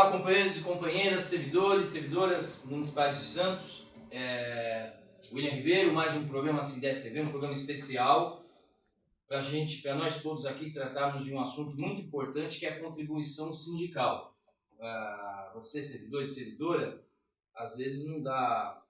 Olá, companheiros e companheiras, servidores, servidoras municipais de Santos. William Ribeiro, mais um programa Sindesc TV, um programa especial para nós todos aqui tratarmos de um assunto muito importante, que é a contribuição sindical. Você, servidor e servidora, às vezes não dá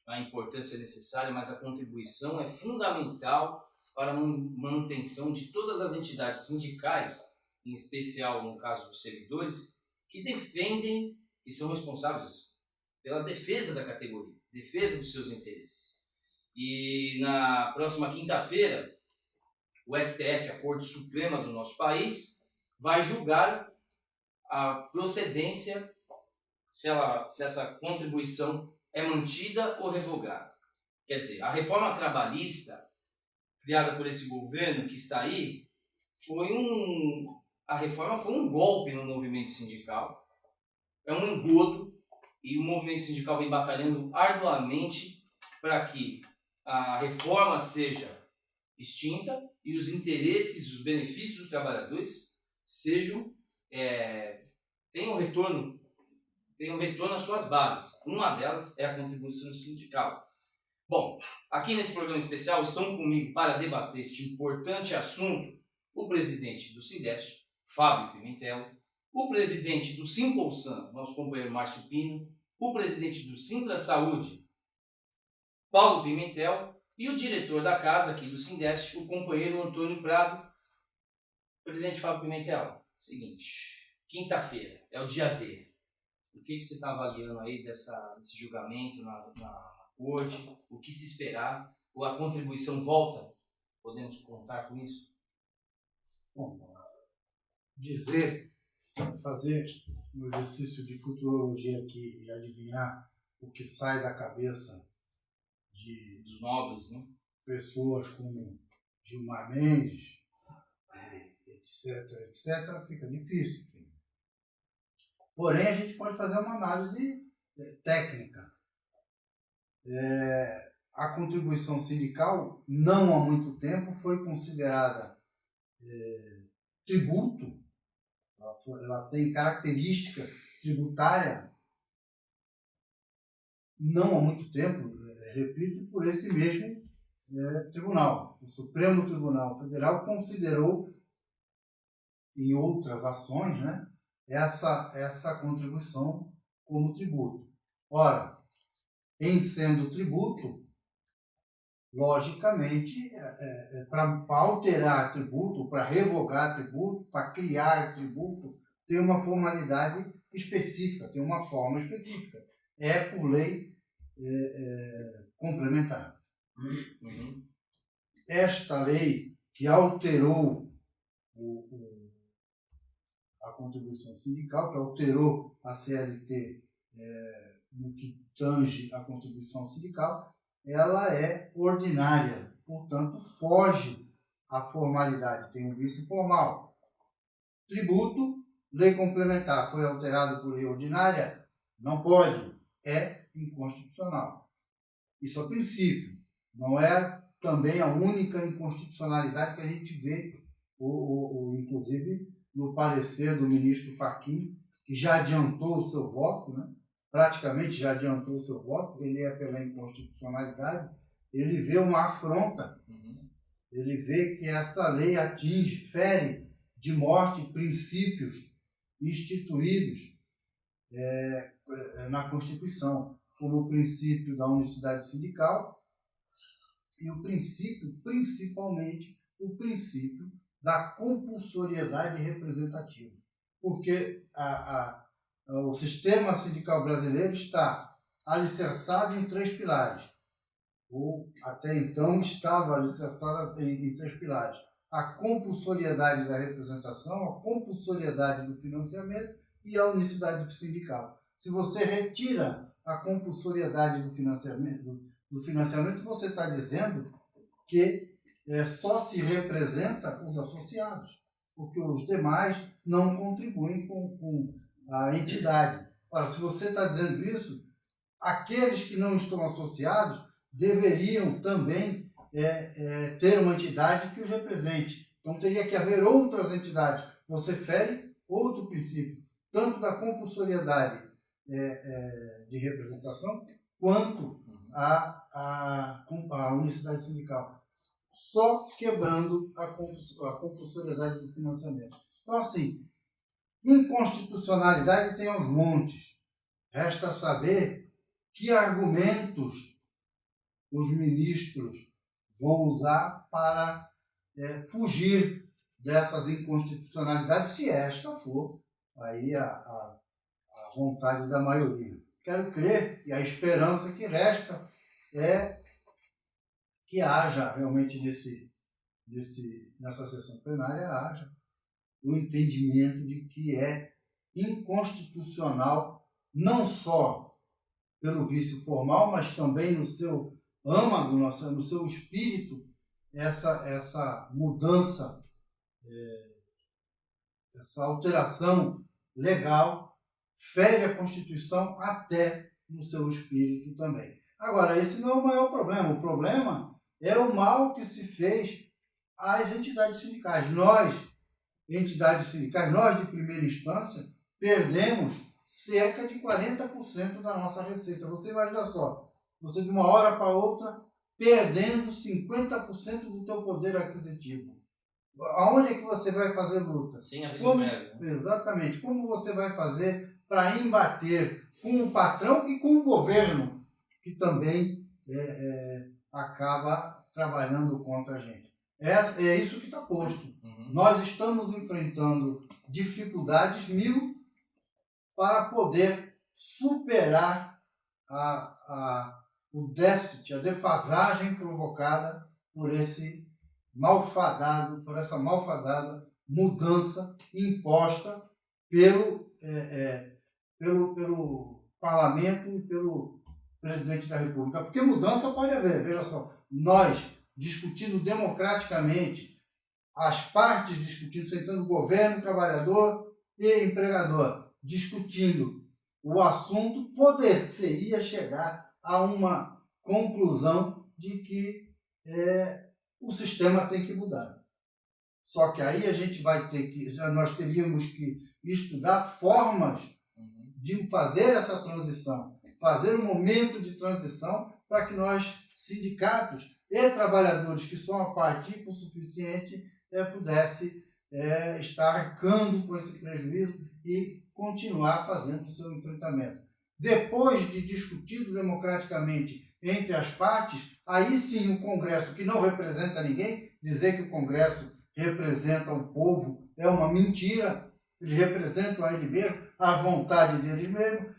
a importância necessária, mas a contribuição é fundamental para a manutenção de todas as entidades sindicais, em especial no caso dos servidores, que defendem, que são responsáveis pela defesa da categoria, defesa dos seus interesses. E na próxima quinta-feira, o STF, a Corte Suprema do nosso país, vai julgar a procedência, se essa contribuição é mantida ou revogada. Quer dizer, a reforma trabalhista, criada por esse governo que está aí, a reforma foi um golpe no movimento sindical, é um engodo, e o movimento sindical vem batalhando arduamente para que a reforma seja extinta e os interesses, os benefícios dos trabalhadores tenham retorno às suas bases. Uma delas é a contribuição sindical. Bom, aqui nesse programa especial estão comigo para debater este importante assunto o presidente do Sindesc, Fábio Pimentel, o presidente do Simpolsan, nosso companheiro Márcio Pino, o presidente do Sintra Saúde, Paulo Pimentel, e o diretor da casa aqui do Sindesc, o companheiro Antônio Prado. Presidente Fábio Pimentel, seguinte, quinta-feira é o dia D. O que você está avaliando aí desse julgamento na corte? O que se esperar? Ou a contribuição volta? Podemos contar com isso? Bom, fazer um exercício de futurologia aqui e adivinhar o que sai da cabeça dos nobres, né? Pessoas como Gilmar Mendes, etc., fica difícil. Porém, a gente pode fazer uma análise técnica. A contribuição sindical, não há muito tempo, foi considerada tributo. Ela tem característica tributária, não há muito tempo, repito, por esse mesmo tribunal. O Supremo Tribunal Federal considerou, em outras ações, né, essa contribuição como tributo. Ora, em sendo tributo, logicamente, para alterar tributo, para revogar tributo, para criar tributo, tem uma formalidade específica, tem uma forma específica. É por lei complementar. Uhum. Esta lei que alterou a contribuição sindical, que alterou a CLT no que tange a contribuição sindical, ela é ordinária, portanto, foge à formalidade, tem um vício formal. Tributo, lei complementar, foi alterado por lei ordinária? Não pode, é inconstitucional. Isso é princípio, não é também a única inconstitucionalidade que a gente vê, inclusive no parecer do ministro Fachin, que já adiantou o seu voto, né? Praticamente já adiantou o seu voto, ele é pela inconstitucionalidade, ele vê uma afronta, ele vê que essa lei fere de morte princípios instituídos na Constituição, como o princípio da unicidade sindical e o princípio, principalmente, o princípio da compulsoriedade representativa. Porque o sistema sindical brasileiro está alicerçado em 3 pilares, ou até então estava alicerçado em 3 pilares. A compulsoriedade da representação, a compulsoriedade do financiamento e a unicidade sindical. Se você retira a compulsoriedade do financiamento, você está dizendo que só se representa os associados, porque os demais não contribuem com a entidade. Ora, se você está dizendo isso, aqueles que não estão associados deveriam também ter uma entidade que os represente. Então, teria que haver outras entidades. Você fere outro princípio, tanto da compulsoriedade de representação, quanto a unicidade sindical, só quebrando a compulsoriedade do financiamento. Então, assim, inconstitucionalidade tem aos montes. Resta saber que argumentos os ministros vão usar para fugir dessas inconstitucionalidades, se esta for aí a vontade da maioria. Quero crer, e a esperança que resta é que haja realmente nessa sessão plenária, haja o entendimento de que é inconstitucional, não só pelo vício formal, mas também no seu âmago, no seu espírito, essa mudança, essa alteração legal, fere a Constituição até no seu espírito também. Agora, esse não é o maior problema. O problema é o mal que se fez às entidades sindicais. Nós, entidades sindicais, nós de primeira instância, perdemos cerca de 40% da nossa receita. Você imagina só, você de uma hora para outra, perdendo 50% do teu poder aquisitivo. Aonde é que você vai fazer luta? Sem aviso prévio. Né? Exatamente. Como você vai fazer para embater com o patrão e com o governo, que também acaba trabalhando contra a gente? É isso que está posto. Uhum. Nós estamos enfrentando dificuldades mil para poder superar o déficit, a defasagem provocada por essa malfadada mudança imposta pelo parlamento e pelo presidente da República. Porque mudança pode haver, veja só, nós discutindo democraticamente, as partes discutindo, sentando governo, trabalhador e empregador, discutindo o assunto, poderia chegar a uma conclusão de que o sistema tem que mudar. Só que aí nós teríamos que estudar formas de fazer essa transição, fazer um momento de transição para que nós, sindicatos e trabalhadores que são a parte hipossuficiente, pudesse estar arcando com esse prejuízo e continuar fazendo o seu enfrentamento. Depois de discutido democraticamente entre as partes, aí sim o Congresso, que não representa ninguém, dizer que o Congresso representa o povo é uma mentira, eles representam a ele mesmo, a vontade deles mesmos.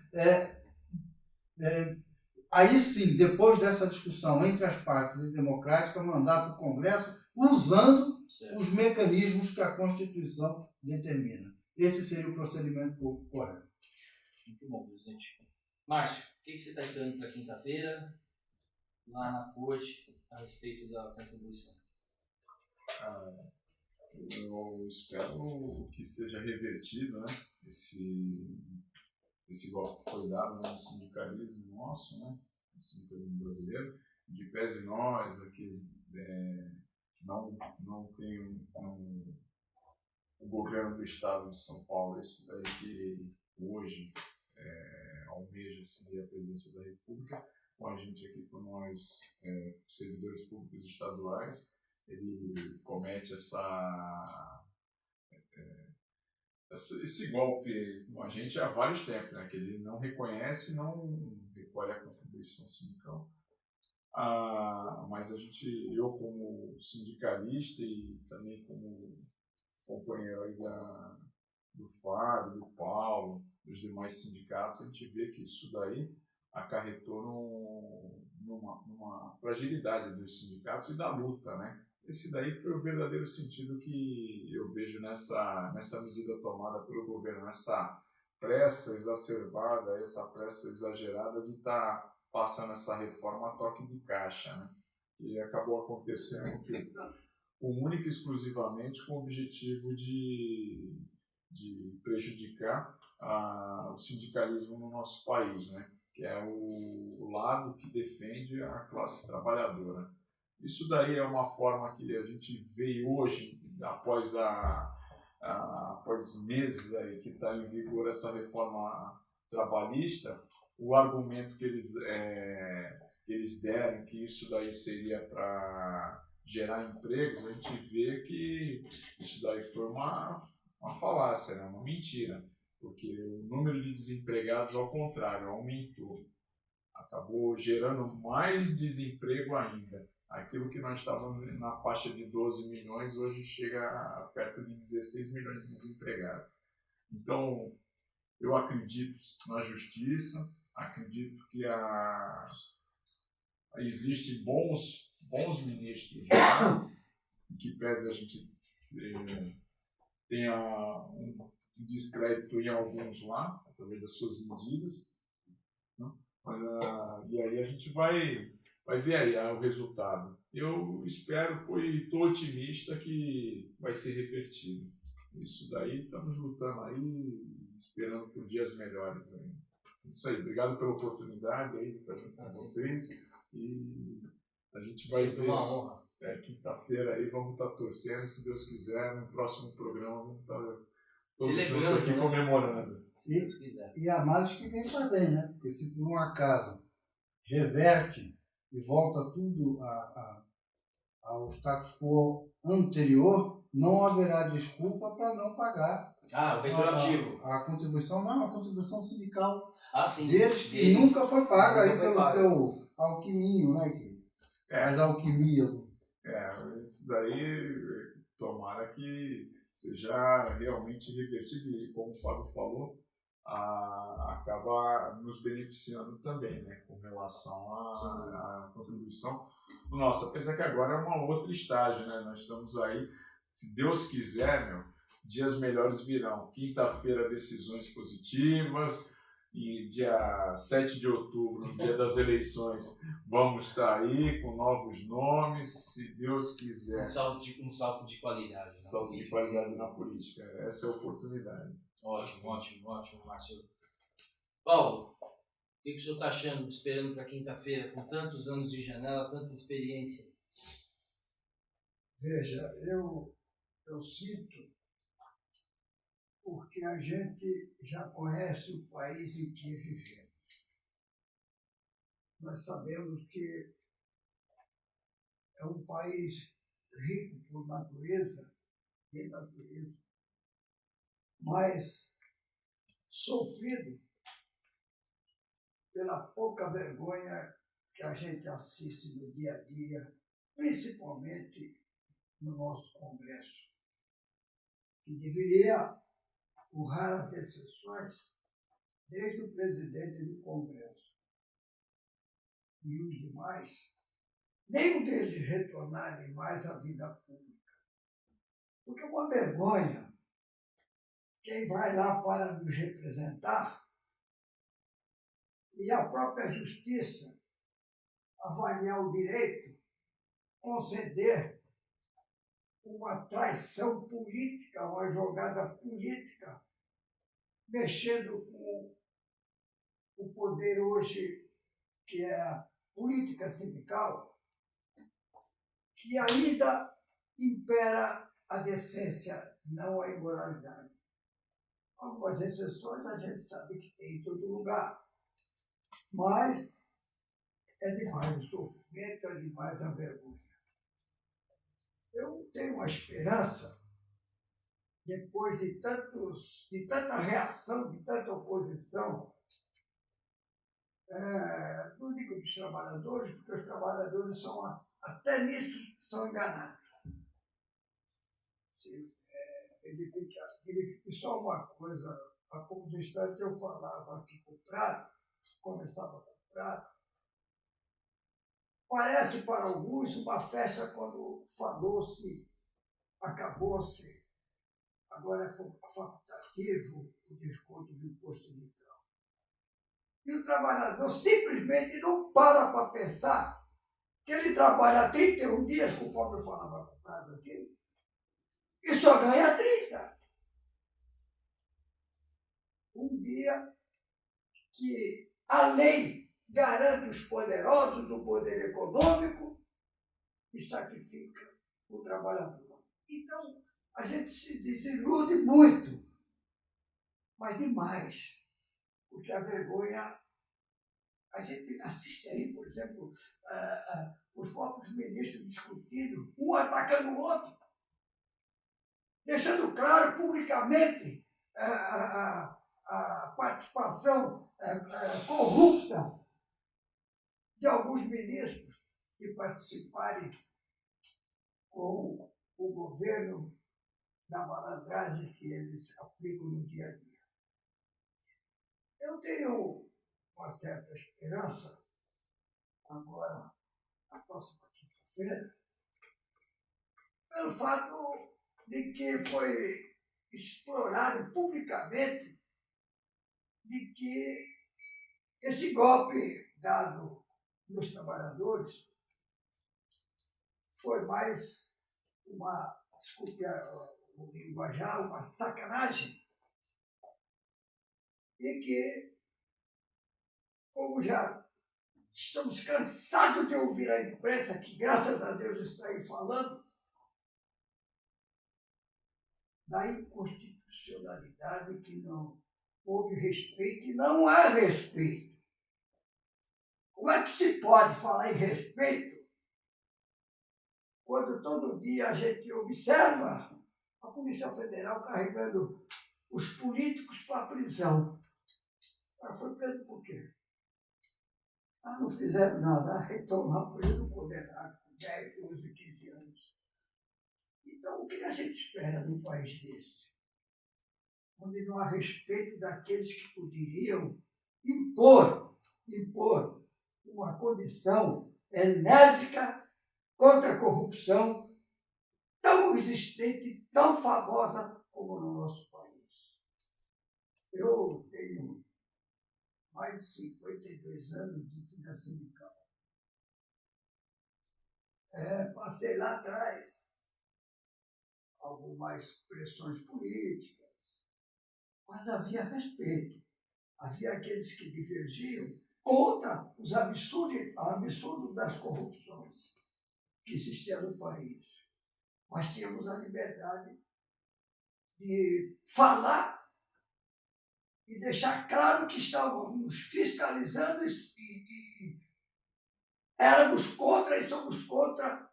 Aí sim, depois dessa discussão entre as partes e democrática, mandar para o Congresso usando os mecanismos que a Constituição determina. Esse seria o procedimento correto. Muito bom, presidente. Márcio, o que você está esperando para quinta-feira, lá na corte, a respeito da contribuição? Eu espero que seja revertido, né, esse golpe que foi dado no sindicalismo nosso, né, no sindicalismo brasileiro, de pese nós aqui não tem o governo do estado de São Paulo, esse daí que hoje almeja a presidência da República, com a gente aqui, com nós, servidores públicos estaduais, ele comete esse golpe com a gente há vários tempos, né, que ele não reconhece e não recolhe a contribuição sindical. Mas eu como sindicalista e também como companheiro aí do Fábio, do Paulo, dos demais sindicatos, a gente vê que isso daí acarretou numa fragilidade dos sindicatos e da luta, né? Esse daí foi o verdadeiro sentido que eu vejo nessa medida tomada pelo governo, nessa pressa exacerbada, essa pressa exagerada de estar passando essa reforma a toque de caixa, né? E acabou acontecendo única e exclusivamente com o objetivo de prejudicar o sindicalismo no nosso país, né? Que é o lado que defende a classe trabalhadora. Isso daí é uma forma que a gente vê hoje, após após meses aí que está em vigor essa reforma trabalhista, o argumento que eles deram, que isso daí seria para gerar empregos, a gente vê que isso daí foi uma falácia, né? Uma mentira, porque o número de desempregados, ao contrário, aumentou. Acabou gerando mais desemprego ainda. Aquilo que nós estávamos na faixa de 12 milhões, hoje chega a perto de 16 milhões de desempregados. Então, eu acredito na justiça, acredito que existem bons ministros, né? Que pese a gente tenha um descrédito em alguns lá, através das suas medidas, né? Mas, e aí a gente vai ver aí o resultado. Eu espero e estou otimista que vai ser revertido. Isso daí, estamos lutando aí, esperando por dias melhores aí. Isso aí, obrigado pela oportunidade aí de estar junto com vocês. E a gente vai ver. Uma honra. Quinta-feira aí vamos estar torcendo, se Deus quiser, no próximo programa vamos estar todos Celebrando, juntos aqui, né? Comemorando. Se Deus quiser. E a males que vem também, né? Porque se por um acaso reverte e volta tudo ao status quo anterior, não haverá desculpa para não pagar O retroativo. a contribuição, não, a contribuição sindical Sim. deles, que nunca foi paga Nunca aí foi pelo paga. seu alquiminho, né? Que faz alquimia. Isso daí, tomara que seja realmente revertido e, como o Fábio falou, acaba nos beneficiando também, né, com relação à contribuição. Nossa, apesar que agora é uma outra estágio, né? Nós estamos aí, se Deus quiser, dias melhores virão. Quinta-feira, decisões positivas. E dia 7 de outubro, no dia das eleições, vamos estar aí com novos nomes, se Deus quiser. Um salto de qualidade. Salto de qualidade na política. Essa é a oportunidade. Ótimo, Márcio. Paulo, o que o senhor está achando, esperando para quinta-feira, com tantos anos de janela, tanta experiência? Veja, eu sinto, porque a gente já conhece o país em que vivemos. Nós sabemos que é um país rico por natureza, mas sofrido pela pouca vergonha que a gente assiste no dia a dia, principalmente no nosso Congresso, que deveria, com raras exceções, desde o presidente do Congresso e os demais, nenhum deles retornarem mais à vida pública. Porque é uma vergonha quem vai lá para nos representar e a própria justiça avaliar o direito, conceder uma traição política, uma jogada política, mexendo com o poder hoje, que é a política sindical, que ainda impera a decência, não a imoralidade. Algumas exceções a gente sabe que tem em todo lugar, mas é demais o sofrimento, é demais a vergonha. Eu tenho uma esperança, depois de tanta reação, de tanta oposição, não digo dos trabalhadores, porque os trabalhadores até nisso são enganados. Verifique só uma coisa, há poucos instantes eu falava aqui com o Prado, começava com o Prado. Parece para alguns uma festa quando falou-se, acabou-se, agora é facultativo o desconto do imposto sindical. E o trabalhador simplesmente não para pensar que ele trabalha 31 dias, conforme eu falava com o Prado aqui, e só ganha 30. Um dia que a lei garante os poderosos o poder econômico e sacrifica o trabalhador. Então, a gente se desilude muito, mas demais, porque a vergonha, a gente assiste aí, por exemplo, os próprios ministros discutindo, um atacando o outro, deixando claro publicamente a participação corrupta de alguns ministros que participarem com o governo da malandragem que eles aplicam no dia a dia. Eu tenho uma certa esperança, agora, na próxima quinta-feira, pelo fato de que foi explorado publicamente de que esse golpe dado nos trabalhadores foi mais uma, desculpe o linguajar, uma sacanagem, e que, como já estamos cansados de ouvir a imprensa, que graças a Deus está aí falando, da inconstitucionalidade, que não houve respeito e não há respeito. Como é que se pode falar em respeito quando todo dia a gente observa a Polícia Federal carregando os políticos para a prisão? Ela foi preso por quê? Não fizeram nada, estão lá preso condenado com 10, 12, 15 anos. Então, o que a gente espera num país desse? Onde não há respeito daqueles que poderiam impor uma condição enérgica contra a corrupção tão existente, tão famosa como no nosso país. Eu tenho mais de 52 anos de vida sindical. Passei lá atrás algumas pressões políticas, mas havia respeito. Havia aqueles que divergiam contra os absurdos das corrupções que existiam no país. Mas tínhamos a liberdade de falar e deixar claro que estávamos fiscalizando e éramos contra e somos contra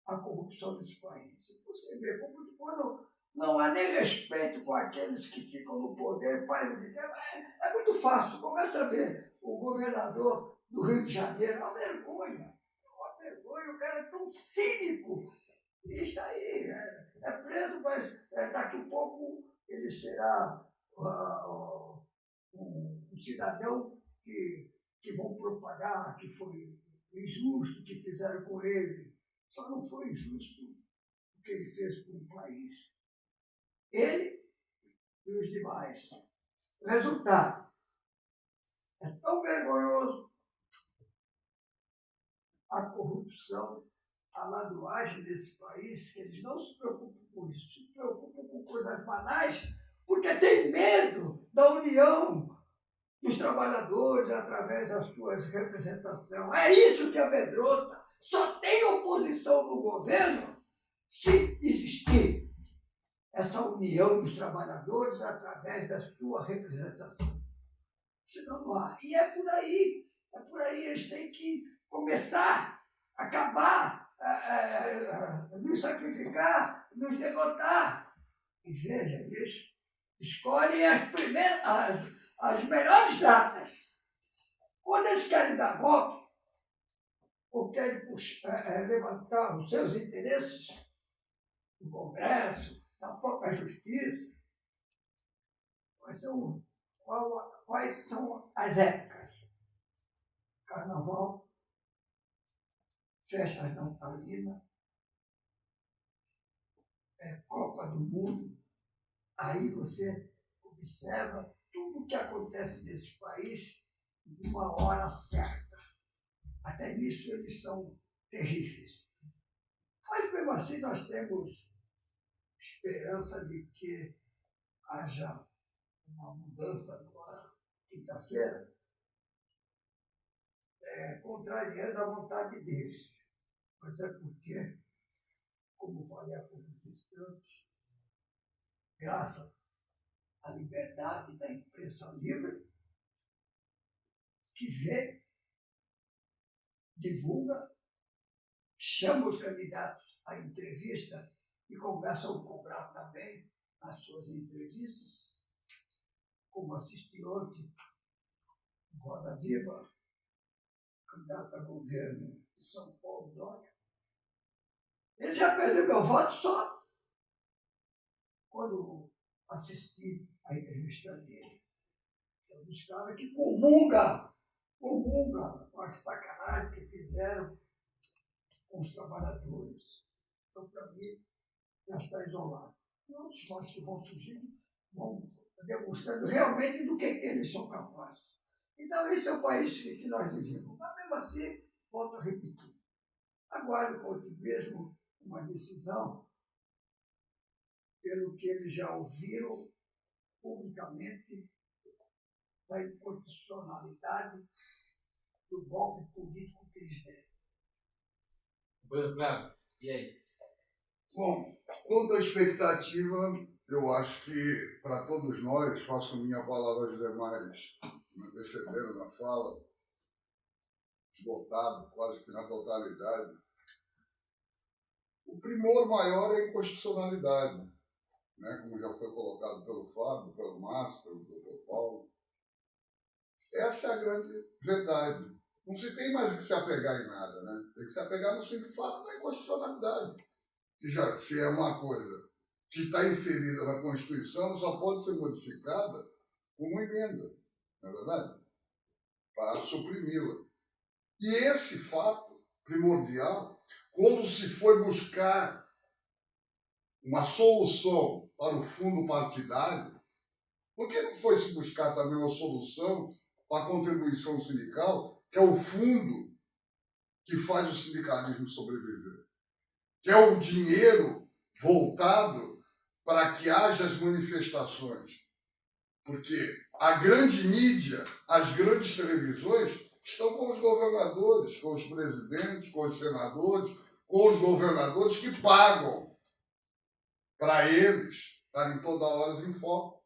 a corrupção desse país. Você vê como quando não há nem respeito com aqueles que ficam no poder, é muito fácil. Começa a ver o governador do Rio de Janeiro, é uma vergonha, o cara é tão cínico. E está aí, é preso, mas daqui a pouco ele será um cidadão que vão propagar que foi injusto, que fizeram com ele. Só não foi injusto o que ele fez com o país. Ele e os demais. Resultado, é tão vergonhoso a corrupção, a ladruagem desse país, que eles não se preocupam com isso, se preocupam com coisas banais, porque tem medo da união dos trabalhadores através das suas representações. É isso que amedronta. Só tem oposição no governo se existir essa união dos trabalhadores através da sua representação. Senão não há. E é por aí. Eles têm que começar, acabar, nos sacrificar, nos derrotar. E veja, eles escolhem as melhores datas. Quando eles querem dar golpe, ou querem levantar os seus interesses no Congresso, na própria Justiça, quais são as épocas? Carnaval, festas natalinas, Copa do Mundo. Aí você observa tudo o que acontece nesse país de uma hora certa. Até nisso eles são terríveis. Mas mesmo assim nós temos esperança de que haja uma mudança agora, quinta-feira, contrariando a vontade deles. Mas é porque, como falei há poucos instantes, graças à liberdade da imprensa livre, que vê, divulga, chama os candidatos à entrevista e começam a cobrar também as suas entrevistas, como assisti ontem, Roda Viva, candidato a governo de São Paulo, Dória. Ele já perdeu meu voto só quando assisti a entrevista dele. É um dos caras que comunga com as sacanagens que fizeram com os trabalhadores. Então, para mim, já está isolado. E outros mais que vão surgindo vão demonstrando realmente do que eles são capazes. Então, esse é o país que nós vivemos. Mas, mesmo assim, volto a repetir. Aguardo com otimismo uma decisão, pelo que eles já ouviram publicamente, da inconstitucionalidade do golpe político que eles deram. Claro. E aí? Bom, quanto à expectativa, eu acho que, para todos nós, faço minha palavra aos demais, me antecederam na fala, esgotado quase que na totalidade. O primor maior é a inconstitucionalidade, né? Como já foi colocado pelo Fábio, pelo Márcio, pelo Dr. Paulo. Essa é a grande verdade. Não se tem mais que se apegar em nada, né? Tem que se apegar no simples fato da inconstitucionalidade. Que já, se é uma coisa que está inserida na Constituição, só pode ser modificada com uma emenda, não é verdade? Para suprimi-la. E esse fato primordial, quando se foi buscar uma solução para o fundo partidário, por que não foi se buscar também uma solução para a contribuição sindical, que é o fundo que faz o sindicalismo sobreviver? Que é o dinheiro voltado para que haja as manifestações. Porque a grande mídia, as grandes televisões, estão com os governadores, com os presidentes, com os senadores, com os governadores que pagam para eles estarem toda hora em foco,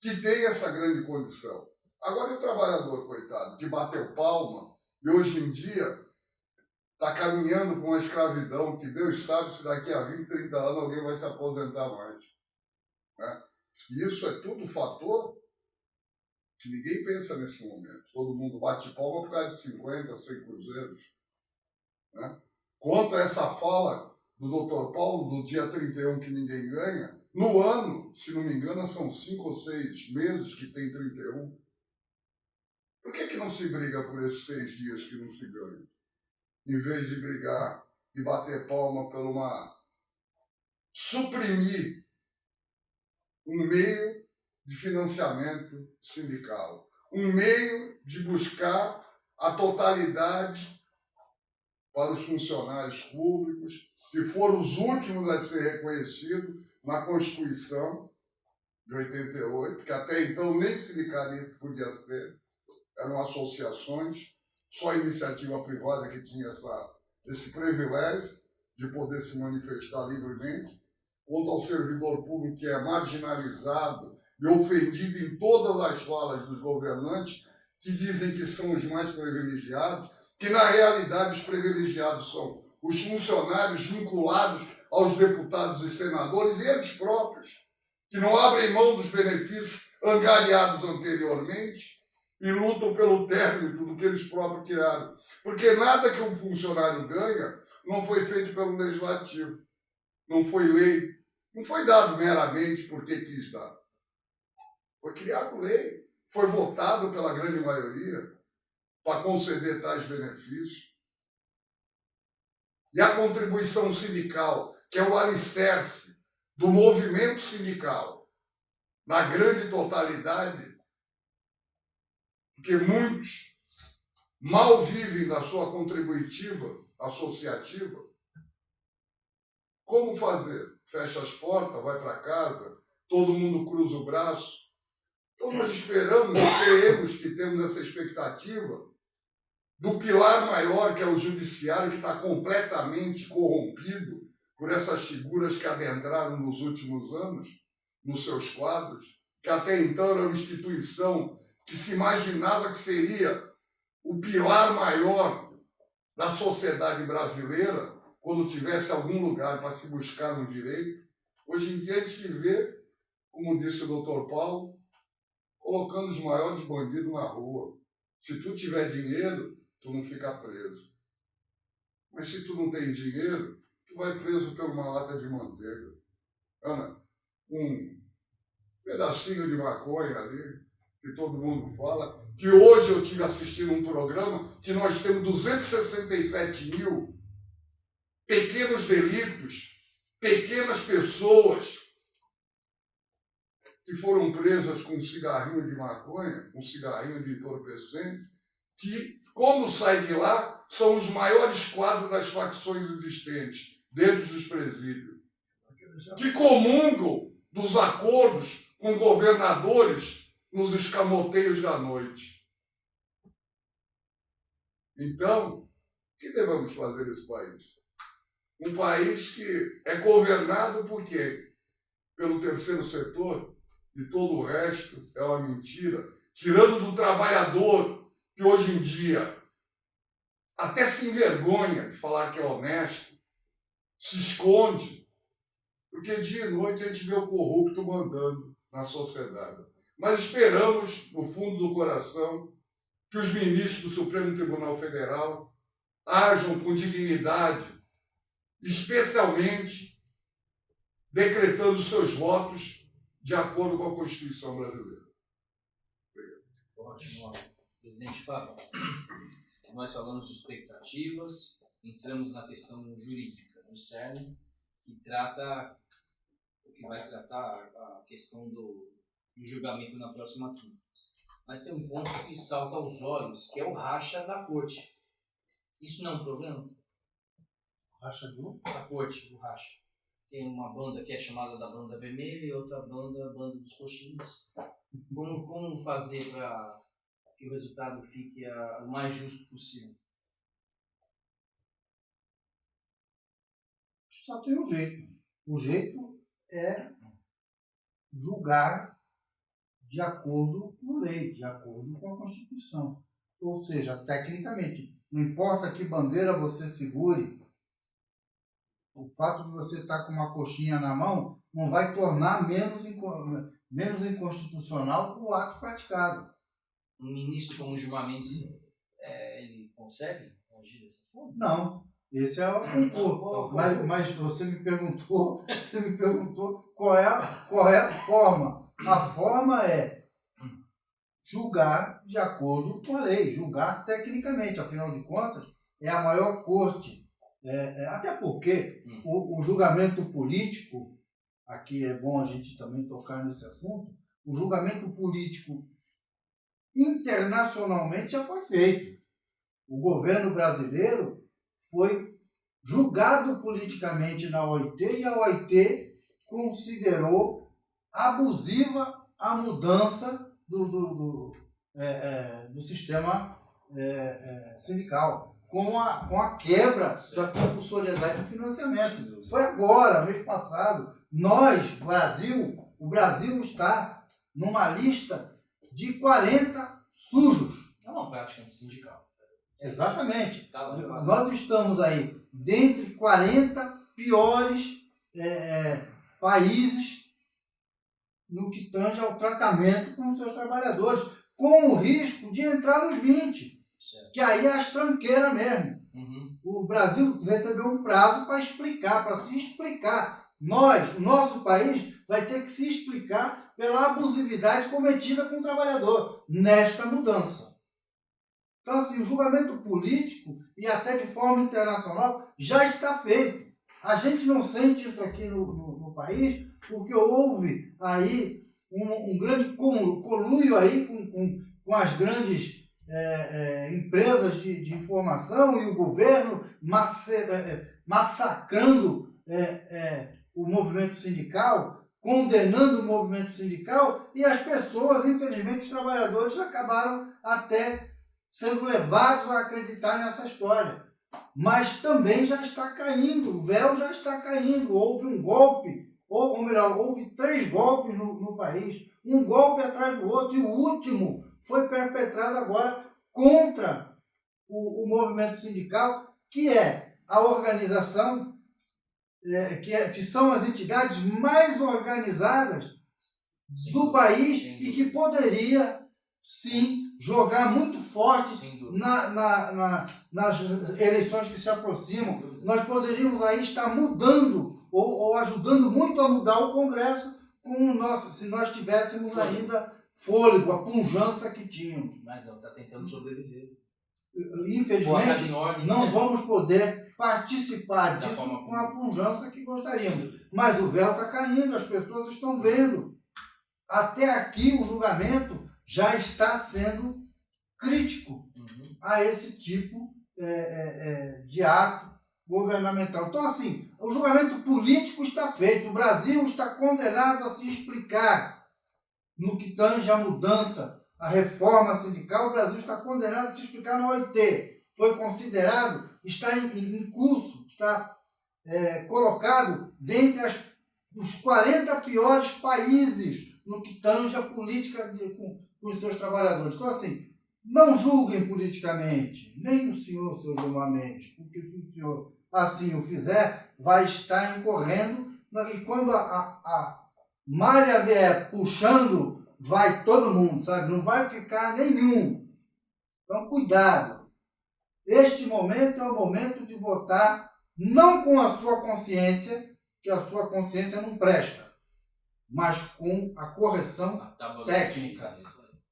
que tem essa grande condição. Agora, o trabalhador, coitado, que bateu palma e hoje em dia está caminhando com uma escravidão que Deus sabe se daqui a 20, 30 anos alguém vai se aposentar mais. Né? E isso é tudo fator que ninguém pensa nesse momento. Todo mundo bate palma por causa de 50, 100 cruzeiros. Né? Quanto a essa fala do Dr. Paulo, do dia 31 que ninguém ganha, no ano, se não me engano, são 5 ou 6 meses que tem 31. Por que não se briga por esses 6 dias que não se ganha? Em vez de brigar e bater palma por suprimir um meio de financiamento sindical, um meio de buscar a totalidade para os funcionários públicos, que foram os últimos a ser reconhecidos na Constituição de 88, que até então nem sindicalismo podia ser, eram associações, só a iniciativa privada que tinha esse privilégio de poder se manifestar livremente, quanto ao servidor público que é marginalizado e ofendido em todas as falas dos governantes, que dizem que são os mais privilegiados, que na realidade os privilegiados são os funcionários vinculados aos deputados e senadores e eles próprios, que não abrem mão dos benefícios angariados anteriormente, e lutam pelo término do que eles próprios criaram. Porque nada que um funcionário ganha não foi feito pelo legislativo. Não foi lei. Não foi dado meramente porque quis dar. Foi criado lei. Foi votado pela grande maioria para conceder tais benefícios. E a contribuição sindical, que é o alicerce do movimento sindical, na grande totalidade, porque muitos mal vivem da sua contributiva associativa. Como fazer? Fecha as portas, vai para casa, todo mundo cruza o braço. Então nós esperamos, creemos que temos essa expectativa do pilar maior, que é o judiciário, que está completamente corrompido por essas figuras que adentraram nos últimos anos, nos seus quadros, que até então era uma instituição que se imaginava que seria o pilar maior da sociedade brasileira, quando tivesse algum lugar para se buscar um direito. Hoje em dia a gente se vê, como disse o doutor Paulo, colocando os maiores bandidos na rua. Se tu tiver dinheiro, tu não fica preso. Mas se tu não tem dinheiro, tu vai preso por uma lata de manteiga. Ana, um pedacinho de maconha ali, que todo mundo fala, que hoje eu tive assistindo um programa que nós temos 267 mil pequenos delitos, pequenas pessoas que foram presas com um cigarrinho de maconha, um cigarrinho de entorpecente, que, quando sai de lá, são os maiores quadros das facções existentes dentro dos presídios, que comungam dos acordos com governadores nos escamoteios da noite. Então, o que devemos fazer nesse país? Um país que é governado por quê? Pelo terceiro setor, e todo o resto é uma mentira, tirando do trabalhador, que hoje em dia até se envergonha de falar que é honesto, se esconde, porque dia e noite a gente vê o corrupto mandando na sociedade. Mas esperamos, no fundo do coração, que os ministros do Supremo Tribunal Federal ajam com dignidade, especialmente decretando seus votos de acordo com a Constituição brasileira. Ótimo. Presidente Fábio, nós falamos de expectativas, entramos na questão jurídica, no cerne, que trata, o que vai tratar a questão do julgamento na próxima quinta. Mas tem um ponto que salta aos olhos, que é o racha da corte. Isso não é um problema? Racha da corte, o racha. Tem uma banda que é chamada da Banda Vermelha e outra banda, a Banda dos Coxinhos. Como fazer para que o resultado fique o mais justo possível? Só tem um jeito. O jeito é julgar de acordo com a lei, de acordo com a Constituição. Ou seja, tecnicamente, não importa que bandeira você segure, o fato de você estar com uma coxinha na mão não vai tornar menos inconstitucional o ato praticado. Um ministro como Gilmar Mendes, ele consegue agir dessa forma? Não. Esse é o concurso. Mas você me perguntou qual é a forma. A forma é julgar de acordo com a lei, julgar tecnicamente. Afinal de contas, é a maior corte. Até porque o julgamento político, aqui é bom a gente também tocar nesse assunto, o julgamento político internacionalmente já foi feito. O governo brasileiro foi julgado politicamente na OIT e a OIT considerou abusiva a mudança do sistema sindical, com a quebra da compulsoriedade do financiamento. Foi agora, mês passado. O Brasil está numa lista de 40 sujos. É uma prática sindical. Exatamente. Tá lá. Nós estamos aí dentre 40 piores países no que tange ao tratamento com os seus trabalhadores, com o risco de entrar nos 20, certo. Que aí é as tranqueiras mesmo. Uhum. O Brasil recebeu um prazo para explicar, para se explicar. O nosso país vai ter que se explicar pela abusividade cometida com o trabalhador nesta mudança. Então, assim, o julgamento político e até de forma internacional já está feito. A gente não sente isso aqui no país porque houve aí um grande conluio aí com as grandes empresas de informação e o governo massacrando o movimento sindical, condenando o movimento sindical, e as pessoas, infelizmente, os trabalhadores acabaram até sendo levados a acreditar nessa história. Mas também já está caindo, o véu já está caindo, houve um golpe ou melhor, houve 3 golpes no país, um golpe atrás do outro, e o último foi perpetrado agora contra o movimento sindical, que é a organização, que são as entidades mais organizadas do país e que poderia, sim, jogar muito forte nas eleições que se aproximam. Nós poderíamos aí estar mudando ou ajudando muito a mudar o Congresso se nós tivéssemos ainda fôlego, a pujança que tínhamos. Mas não, está tentando sobreviver. Infelizmente, não vamos poder participar disso com a pujança que gostaríamos. Mas o véu está caindo, as pessoas estão vendo. Até aqui o julgamento já está sendo crítico a esse tipo de ato governamental. Então, assim, o julgamento político está feito. O Brasil está condenado a se explicar no que tange a mudança, a reforma sindical. O Brasil está condenado a se explicar na OIT. Foi considerado, está em curso, está colocado dentre os 40 piores países no que tange a política com os seus trabalhadores. Então, assim, não julguem politicamente, nem o senhor, seu Gilmar Mendes, porque se o senhor assim o fizer, vai estar incorrendo, e quando a malha vier puxando, vai todo mundo, sabe? Não vai ficar nenhum. Então, cuidado. Este momento é o momento de votar não com a sua consciência, que a sua consciência não presta, mas com a correção técnica.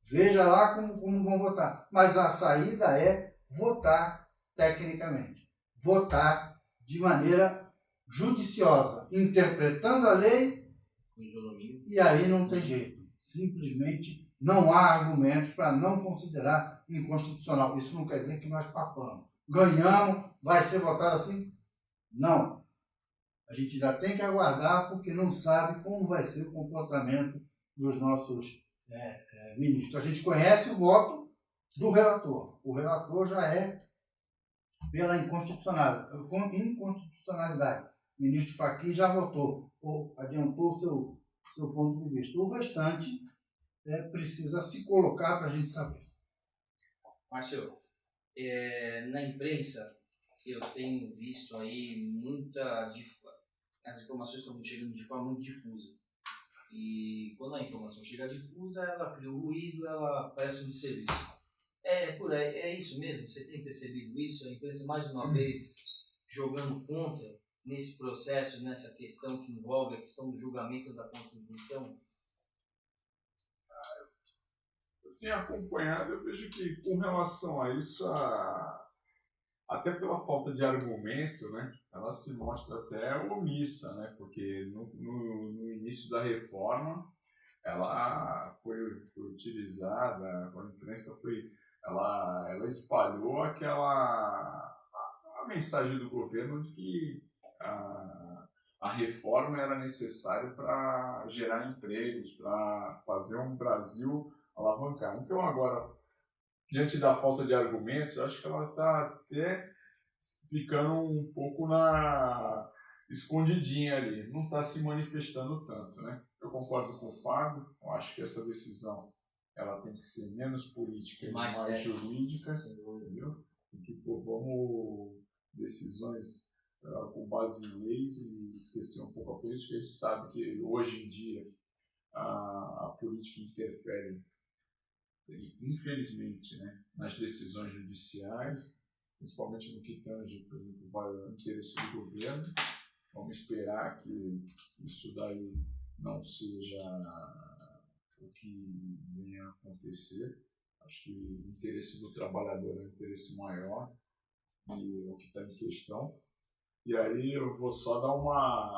Veja lá como vão votar. Mas a saída é votar tecnicamente. Votar de maneira judiciosa, interpretando a lei, e aí não tem jeito. Simplesmente não há argumentos para não considerar inconstitucional. Isso não quer dizer que nós papamos. Ganhamos, vai ser votado assim? Não. A gente ainda tem que aguardar, porque não sabe como vai ser o comportamento dos nossos ministros. A gente conhece o voto do relator. O relator já é pela inconstitucionalidade. O ministro Fachin já votou, ou adiantou o seu ponto de vista. O restante precisa se colocar para a gente saber. Márcio, na imprensa eu tenho visto aí as informações estão chegando de forma muito difusa. E quando a informação chega difusa, ela cria um ruído, ela parece um desserviço. Por aí, é isso mesmo? Você tem percebido isso? A imprensa, mais uma vez, jogando contra nesse processo, nessa questão que envolve a questão do julgamento da contribuição? Eu tenho acompanhado, eu vejo que com relação a isso, até pela falta de argumento, né, ela se mostra até omissa, né, porque no início da reforma ela foi utilizada, a imprensa ela espalhou a mensagem do governo de que a reforma era necessária para gerar empregos, para fazer um Brasil alavancar. Então agora, diante da falta de argumentos, eu acho que ela está até ficando um pouco escondidinha ali, não está se manifestando tanto, né? Eu concordo com o Fábio, eu acho que essa decisão ela tem que ser menos política e mais jurídica, entendeu? E que vamos decisões com base em leis e esquecer um pouco a política. A gente sabe que hoje em dia a política interfere, infelizmente, né, nas decisões judiciais, principalmente no que tange, por exemplo, o interesse do governo. Vamos esperar que isso daí não seja o que venha a acontecer. Acho que o interesse do trabalhador é um interesse maior e é o que está em questão. E aí eu vou só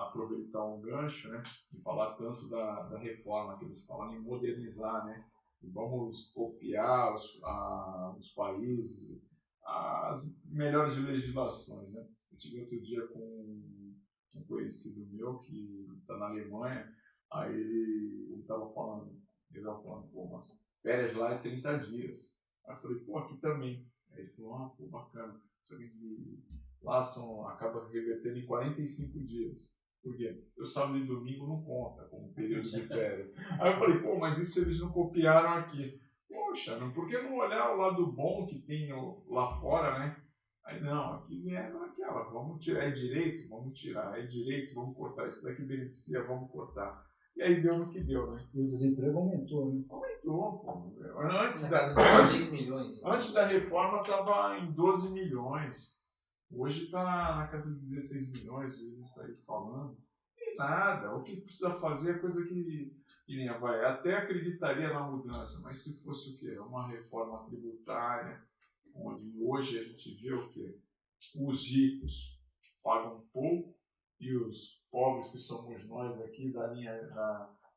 aproveitar um gancho, né, de falar tanto da reforma, que eles falam em modernizar, né, e vamos copiar os países, as melhores legislações, né. Eu tive outro dia com um conhecido meu que está na Alemanha, aí ele estava falando, pô, mas férias lá é 30 dias. Aí eu falei, pô, aqui também. Aí ele falou, pô, bacana. Só que lá acaba revertendo em 45 dias. Porque o sábado e domingo não conta como período de férias. Aí eu falei, pô, mas isso eles não copiaram aqui. Poxa, por que não olhar o lado bom que tem lá fora, né? Aí não, aqui vieram aquela, vamos tirar, é direito? Vamos tirar, é direito, vamos cortar, isso daqui beneficia, vamos cortar. E aí deu no que deu, né? E o desemprego aumentou, né? Aumentou, pô. Antes da reforma estava em 12 milhões. Hoje está na casa de 16 milhões, o William está aí falando. E nada, o que precisa fazer é coisa que nem vai. Até acreditaria na mudança, mas se fosse o quê? Uma reforma tributária, onde hoje a gente vê o quê? Os ricos pagam pouco e os pobres, que somos nós aqui da linha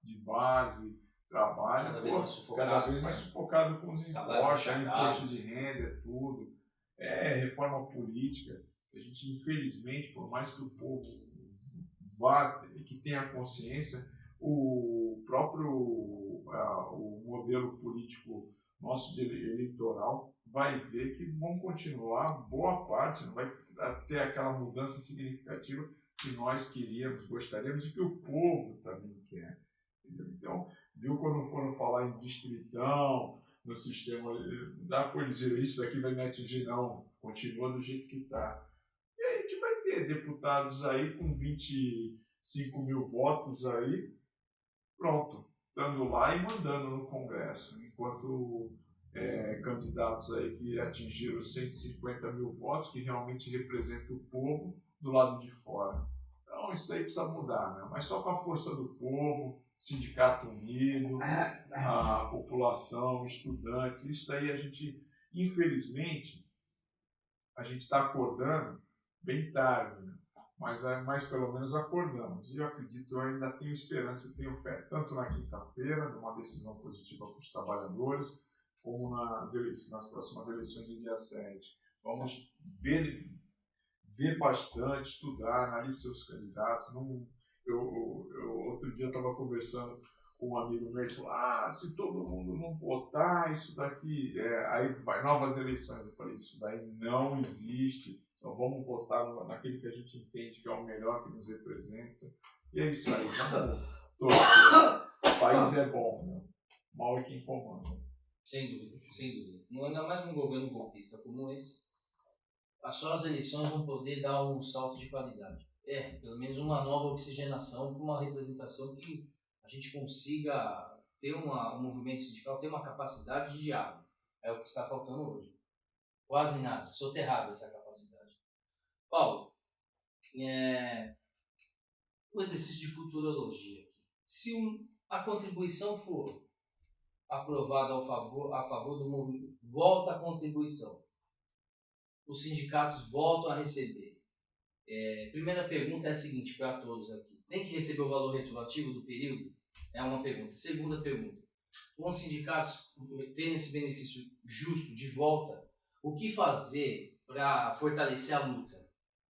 de base, trabalham cada vez mais sufocado com os impostos, imposto de renda, tudo. É reforma política. A gente, infelizmente, por mais que o povo vá e que tenha consciência, o próprio o modelo político nosso de eleitoral vai ver que vão continuar boa parte, não vai ter aquela mudança significativa que nós queríamos, gostaríamos e que o povo também quer. Entendeu? Então, viu quando foram falar em distritão, no sistema, dá para eles verem, isso daqui vai me atingir, não, continua do jeito que está. E aí a gente vai ter deputados aí com 25 mil votos aí, pronto, estando lá e mandando no Congresso, enquanto candidatos aí que atingiram 150 mil votos, que realmente representam o povo do lado de fora. Então isso aí precisa mudar, né? Mas só com a força do povo, sindicato unido, a população, estudantes, isso daí a gente, infelizmente, a gente está acordando bem tarde, né? Mas pelo menos acordamos. E eu acredito, eu ainda tenho esperança e tenho fé, tanto na quinta-feira, numa decisão positiva para os trabalhadores, como nas próximas eleições do dia 7. Vamos ver bastante, estudar, analisar seus candidatos. Outro dia eu estava conversando com um amigo meu e falou, se todo mundo não votar, isso daqui, aí vai novas eleições. Eu falei, isso daí não existe. Então vamos votar naquele que a gente entende que é o melhor, que nos representa. E é isso aí, vamos torcer. O país é bom, né? Mal é quem comanda. Sem dúvida, sem dúvida. Ainda mais num governo golpista como esse, só as eleições vão poder dar um salto de qualidade. Pelo menos uma nova oxigenação para uma representação que a gente consiga ter um movimento sindical, ter uma capacidade de diálogo. É o que está faltando hoje. Quase nada, soterrada essa capacidade. Paulo, o exercício de futurologia. Se a contribuição for aprovada a favor do movimento, volta a contribuição. Os sindicatos voltam a receber. Primeira pergunta é a seguinte para todos aqui. Tem que receber o valor retroativo do período? É uma pergunta. Segunda pergunta. Com os sindicatos terem esse benefício justo de volta, o que fazer para fortalecer a luta?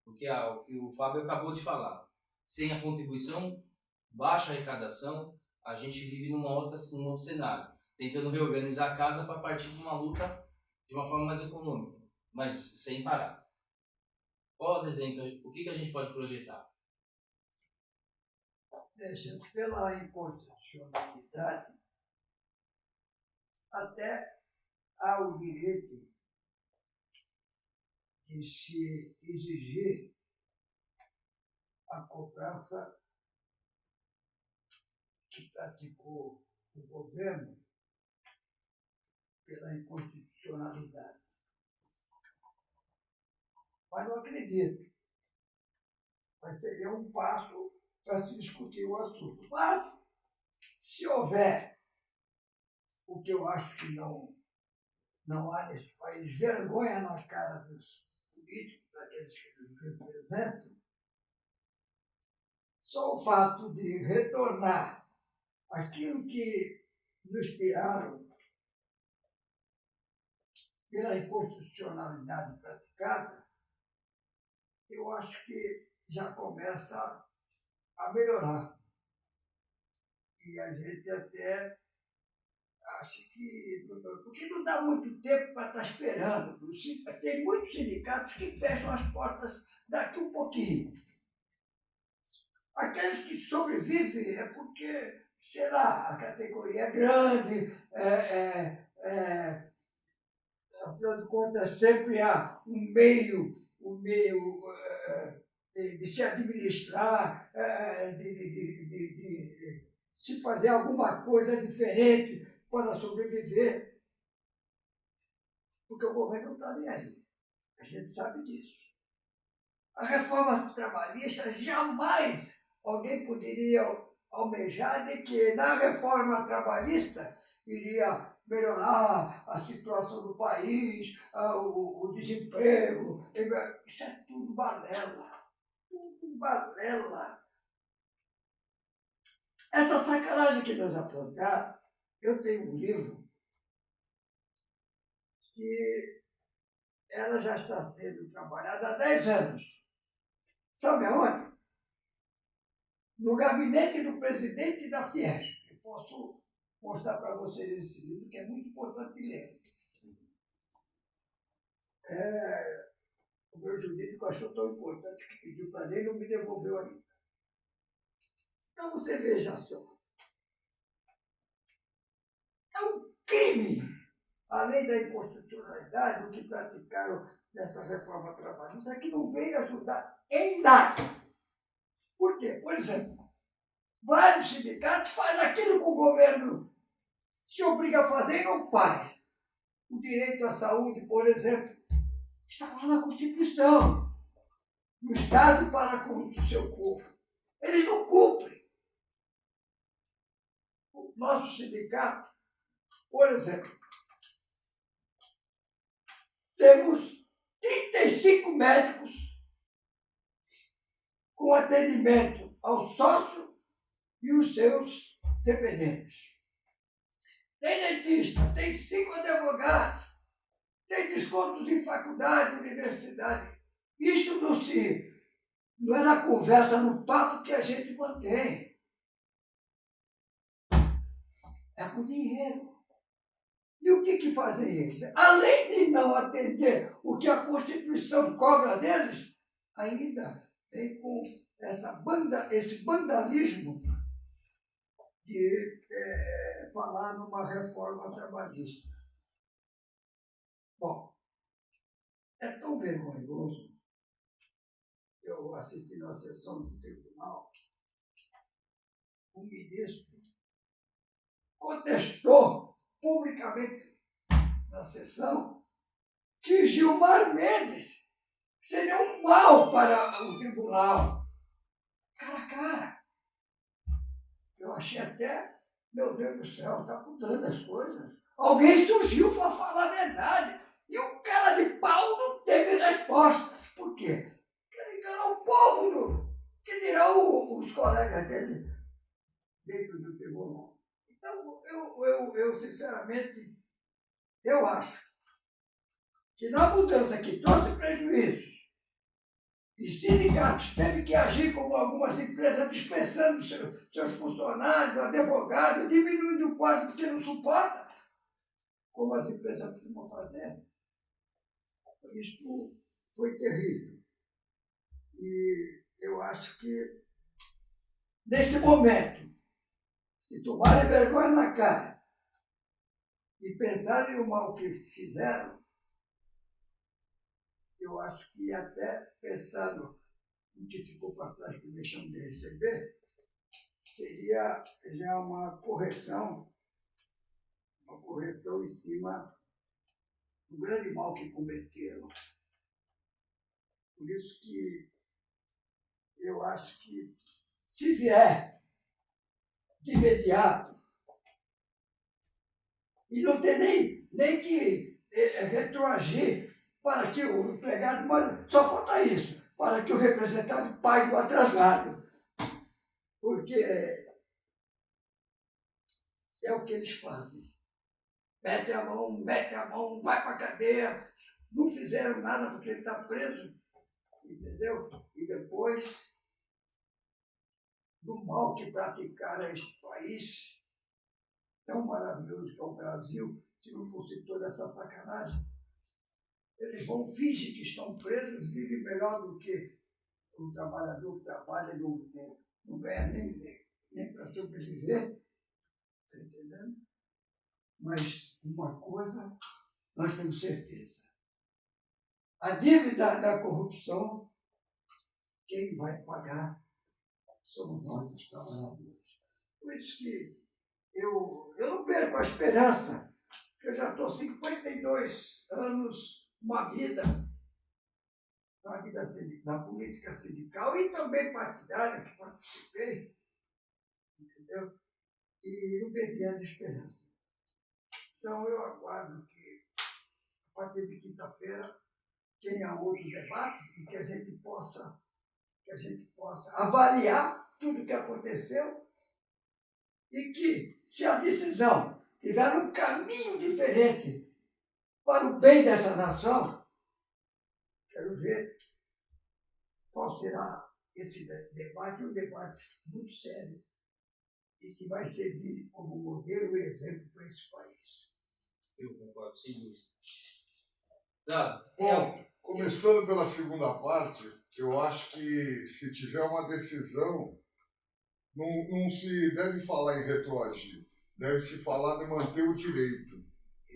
Porque o que o Fábio acabou de falar. Sem a contribuição, baixa arrecadação, a gente vive num outro cenário. Tentando reorganizar a casa para partir de uma luta de uma forma mais econômica, mas sem parar. Qual desenho, o que a gente pode projetar? Veja, pela inconstitucionalidade, até há o direito de se exigir a cobrança que praticou o governo pela inconstitucionalidade. Mas não acredito. Mas seria um passo para se discutir o assunto. Mas, se houver o que eu acho que não há nesse país, vergonha na cara dos políticos, daqueles que nos representam, só o fato de retornar aquilo que nos tiraram pela inconstitucionalidade praticada, eu acho que já começa a melhorar. E a gente até acha que... Porque não dá muito tempo para estar esperando. Tem muitos sindicatos que fecham as portas daqui um pouquinho. Aqueles que sobrevivem é porque, sei lá, a categoria é grande, afinal de contas, sempre há um meio de se administrar, de se fazer alguma coisa diferente para sobreviver, porque o governo não está nem aí. A gente sabe disso. A reforma trabalhista jamais alguém poderia almejar de que na reforma trabalhista iria melhorar a situação do país, o desemprego. Isso é tudo balela. Tudo balela. Essa sacanagem que nos aprontaram, eu tenho um livro que ela já está sendo trabalhada há 10 anos. Sabe aonde? No gabinete do presidente da Fiesp. Eu posso mostrar para vocês esse livro, que é muito importante ler. O meu jurídico achou tão importante que pediu para ler e não me devolveu ainda. Então você veja só. É um crime, além da inconstitucionalidade, o que praticaram nessa reforma trabalhista, que não veio ajudar em nada. Por quê? Por exemplo, vários sindicatos fazem aquilo que o governo se obriga a fazer e não faz. O direito à saúde, por exemplo, está lá na Constituição. O Estado para com o seu povo. Eles não cumprem. O nosso sindicato, por exemplo, temos 35 médicos com atendimento ao sócio e os seus dependentes. Tem dentista, tem 5 advogados, tem descontos em faculdade, universidade. Isso não é na conversa, no papo que a gente mantém. É com dinheiro. E o que fazem eles? Além de não atender o que a Constituição cobra deles, ainda vem com esse vandalismo de falar numa reforma trabalhista. Bom, é tão vergonhoso. Eu assisti na sessão do tribunal, um ministro contestou publicamente na sessão que Gilmar Mendes seria um mal para o tribunal. Cara a cara. Eu achei até, meu Deus do céu, está mudando as coisas. Alguém surgiu para falar a verdade. E o cara de pau não teve respostas. Por quê? Porque ele enganou o povo, que dirão os colegas dele dentro do tribunal. Então, eu sinceramente, eu acho que na mudança que trouxe prejuízos, e sindicatos teve que agir como algumas empresas, dispensando seus funcionários, advogados, diminuindo o quadro porque não suporta, como as empresas costumam fazer. Isso foi terrível. E eu acho que, neste momento, se tomarem vergonha na cara e pensarem no mal que fizeram, eu acho que até pensando no que ficou para trás que deixamos de receber, seria já uma correção em cima do grande mal que cometeram. Por isso que eu acho que, se vier de imediato, e não tem nem que retroagir para que o empregado, mas só falta isso, para que o representante pague o atrasado. Porque é o que eles fazem. Mete a mão, vai para a cadeia, não fizeram nada porque ele está preso, entendeu? E depois do mal que praticaram a este país, tão maravilhoso que é o Brasil, se não fosse toda essa sacanagem, eles vão fingir que estão presos, vivem melhor do que o trabalhador que trabalha no não ganha nem para sobreviver, está entendendo? Mas uma coisa nós temos certeza. A dívida da corrupção, quem vai pagar somos nós, os trabalhadores. Por isso que eu não perco a esperança, que eu já estou 52 anos, uma vida da política sindical e também partidária, que participei, entendeu? E não perdi as esperanças. Então eu aguardo que, a partir de quinta-feira, tenha outro debate e que a gente possa avaliar tudo o que aconteceu e que, se a decisão tiver um caminho diferente para o bem dessa nação, quero ver qual será esse debate, um debate muito sério e que vai servir como modelo e exemplo para esse país. Eu concordo, sem dúvida. Claro. Bom, começando pela segunda parte, eu acho que se tiver uma decisão, não se deve falar em retroagir, deve se falar de manter o direito.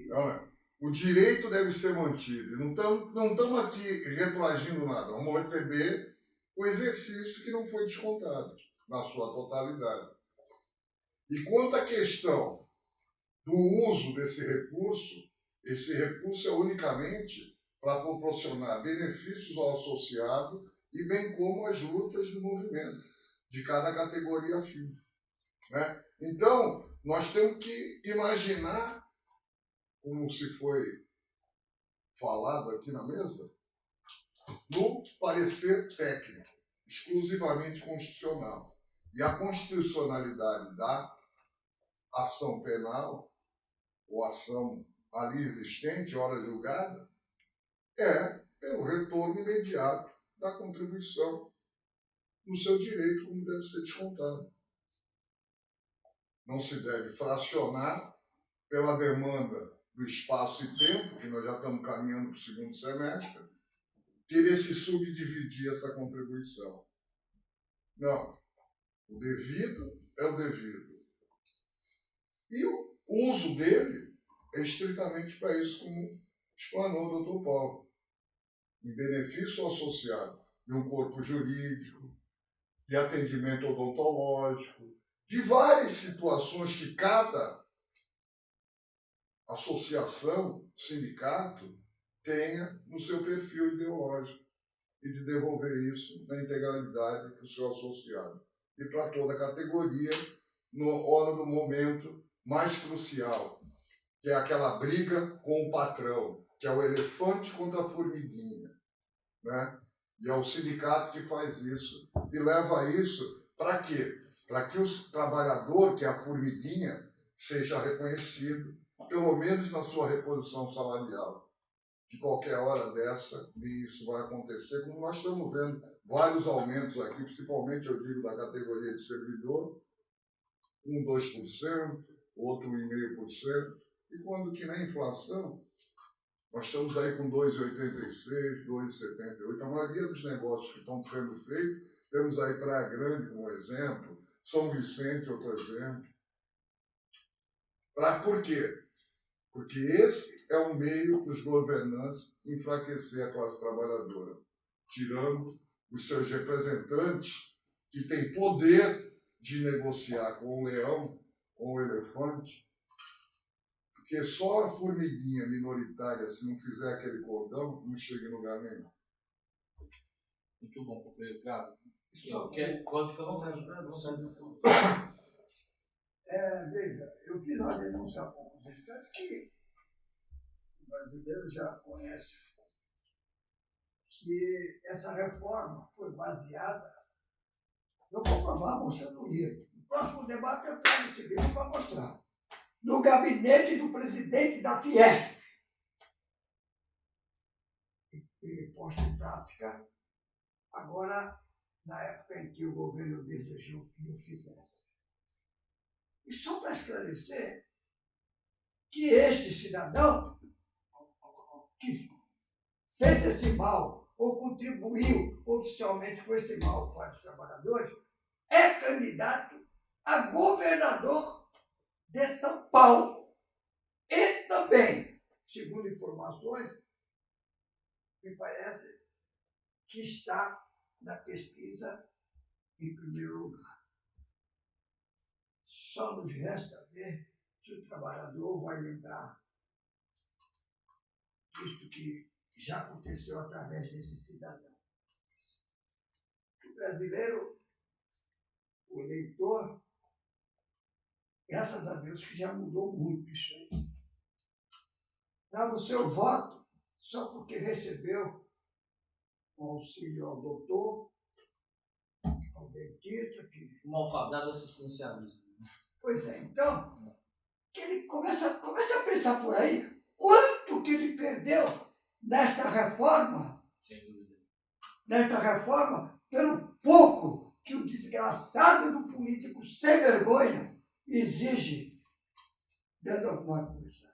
Não é? O direito deve ser mantido. Não estamos aqui retroagindo nada, vamos receber o exercício que não foi descontado na sua totalidade. E quanto à questão do uso desse recurso, esse recurso é unicamente para proporcionar benefícios ao associado e bem como as lutas do movimento, de cada categoria fim. Né? Então, nós temos que imaginar, como se foi falado aqui na mesa, no parecer técnico, exclusivamente constitucional. E a constitucionalidade da ação penal, ou ação ali existente, hora julgada, é pelo retorno imediato da contribuição no seu direito, como deve ser descontado. Não se deve fracionar pela demanda do espaço e tempo, que nós já estamos caminhando para o segundo semestre, querer se subdividir essa contribuição. Não. O devido é o devido. E o uso dele é estritamente para isso, como explanou o Dr. Paulo, em benefício associado de um corpo jurídico, de atendimento odontológico, de várias situações que cada associação, sindicato, tenha no seu perfil ideológico e de devolver isso na integralidade para o seu associado. E para toda a categoria, na hora do momento mais crucial, que é aquela briga com o patrão, que é o elefante contra a formiguinha. Né? E é o sindicato que faz isso. E leva isso para quê? Para que o trabalhador, que é a formiguinha, seja reconhecido, pelo menos na sua reposição salarial. De qualquer hora dessa, isso vai acontecer, como nós estamos vendo vários aumentos aqui, principalmente, eu digo, da categoria de servidor, 2%, outro 1,5%, e quando que na inflação, nós estamos aí com 2,86%, 2,78%. A maioria dos negócios que estão sendo feitos, temos aí Praia Grande como exemplo, São Vicente outro exemplo. Por quê? Porque esse é um meio dos governantes enfraquecer a classe trabalhadora, tirando os seus representantes que têm poder de negociar com o leão, com o elefante, porque só a formiguinha minoritária, se não fizer aquele cordão, não chega em lugar nenhum. Muito bom, companheiro. Claro. Pode ficar à vontade. Veja, eu fiz uma denúncia há poucos instantes que o brasileiro já conhece que essa reforma foi baseada. Eu vou provar mostrando o livro. No próximo debate eu trago esse livro para mostrar. No gabinete do presidente da Fiesp. E posto em prática agora, na época em que o governo desejou que eu fizesse. E só para esclarecer que este cidadão que fez esse mal ou contribuiu oficialmente com esse mal para os trabalhadores é candidato a governador de São Paulo. E também, segundo informações, me parece que está na pesquisa em primeiro lugar. Só nos resta ver se o trabalhador vai lembrar disto que já aconteceu através desse cidadão. O brasileiro, o eleitor, graças a Deus que já mudou muito isso aí. Dava o seu voto só porque recebeu um auxílio ao doutor, ao dentista. O malfadado assistencialismo. Pois é, então, que ele começa a pensar por aí quanto que ele perdeu nesta reforma, Sem dúvida. nesta reforma, pelo pouco que o desgraçado do político sem vergonha exige dando alguma coisa.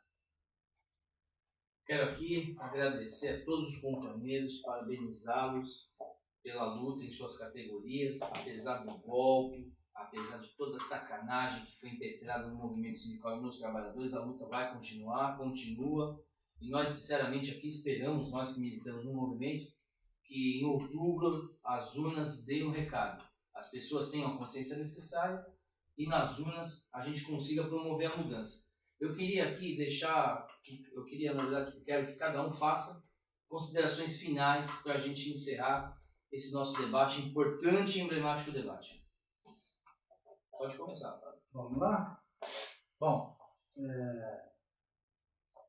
Quero aqui agradecer a todos os companheiros, parabenizá-los pela luta em suas categorias, apesar do golpe, apesar de toda a sacanagem que foi impetrada no movimento sindical e nos trabalhadores, a luta vai continuar, continua, e nós sinceramente aqui esperamos, nós que militamos no movimento, que em outubro as urnas deem o recado, as pessoas tenham a consciência necessária e nas urnas a gente consiga promover a mudança. Eu queria aqui deixar, na verdade, eu quero que cada um faça considerações finais para a gente encerrar esse nosso debate, importante e emblemático debate. Pode começar, Fábio. Vamos lá? Bom, em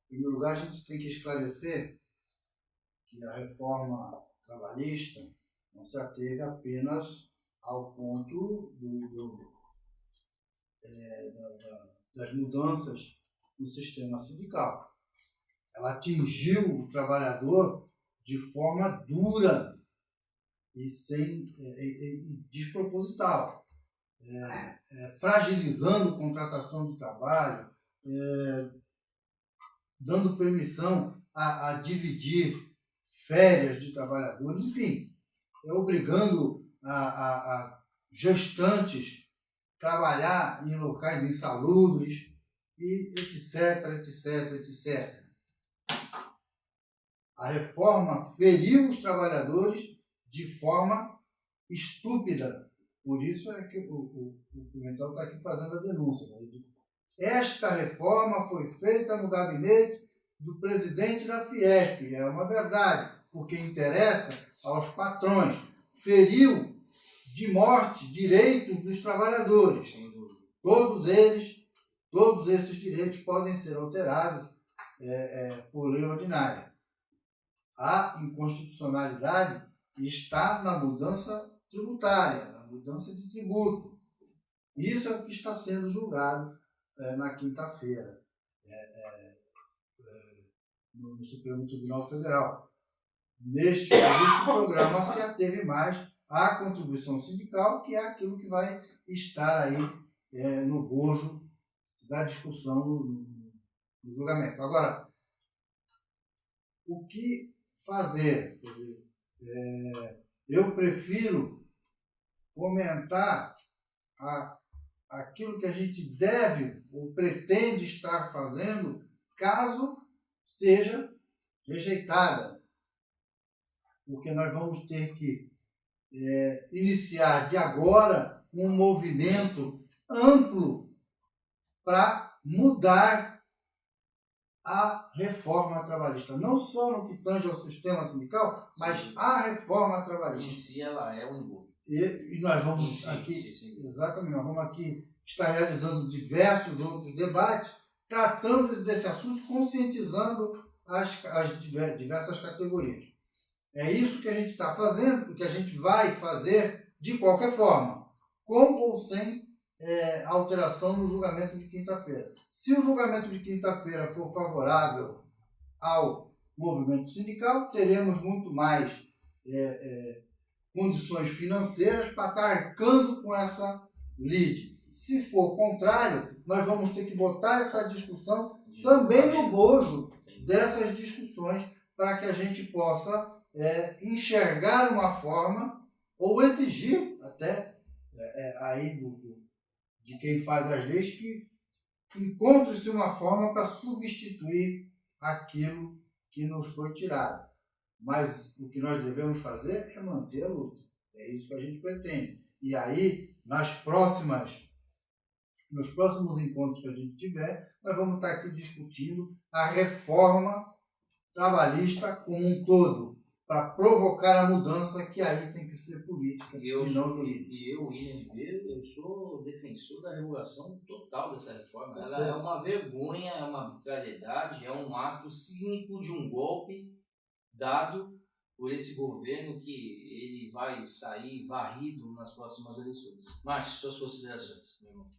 primeiro lugar, a gente tem que esclarecer que a reforma trabalhista não se ateve apenas ao ponto das mudanças no sistema sindical. Ela atingiu o trabalhador de forma dura e desproposital, fragilizando a contratação de trabalho, dando permissão a dividir férias de trabalhadores, enfim, obrigando a gestantes trabalhar em locais insalubres, e etc. A reforma feriu os trabalhadores de forma estúpida. Por isso é que o Pimentel está aqui fazendo a denúncia. Esta reforma foi feita no gabinete do presidente da Fiesp. É uma verdade, porque interessa aos patrões. Feriu de morte direitos dos trabalhadores. Todos esses direitos podem ser alterados por lei ordinária. A inconstitucionalidade está na mudança tributária, na mudança de tributo. Isso é o que está sendo julgado na quinta-feira no Supremo Tribunal Federal. Neste programa se ateve mais à contribuição sindical, que é aquilo que vai estar aí no bojo da discussão no julgamento. Agora, o que fazer? Quer dizer, eu prefiro comentar aquilo que a gente deve ou pretende estar fazendo caso seja rejeitada. Porque nós vamos ter que iniciar de agora um movimento amplo para mudar a reforma trabalhista. Não só no que tange ao sistema sindical, mas a reforma trabalhista. Em si ela é um engolho. E nós vamos exatamente, nós vamos aqui estar realizando diversos outros debates, tratando desse assunto, conscientizando as diversas categorias. É isso que a gente está fazendo, o que a gente vai fazer de qualquer forma, com ou sem alteração no julgamento de quinta-feira. Se o julgamento de quinta-feira for favorável ao movimento sindical, teremos muito mais condições financeiras para estar arcando com essa lide. Se for contrário, nós vamos ter que botar essa discussão também no bojo dessas discussões para que a gente possa enxergar uma forma ou exigir até aí de quem faz as leis, que encontre-se uma forma para substituir aquilo que nos foi tirado. Mas o que nós devemos fazer é manter a luta. É isso que a gente pretende. E aí, nos próximos encontros que a gente tiver, nós vamos estar aqui discutindo a reforma trabalhista como um todo, para provocar a mudança que aí tem que ser política e não jurídica. E eu, William Ribeiro, eu sou defensor da revogação total dessa reforma. Ela é uma vergonha, é uma arbitrariedade, é um ato cínico de um golpe dado por esse governo que ele vai sair varrido nas próximas eleições. Márcio, suas considerações, meu irmão.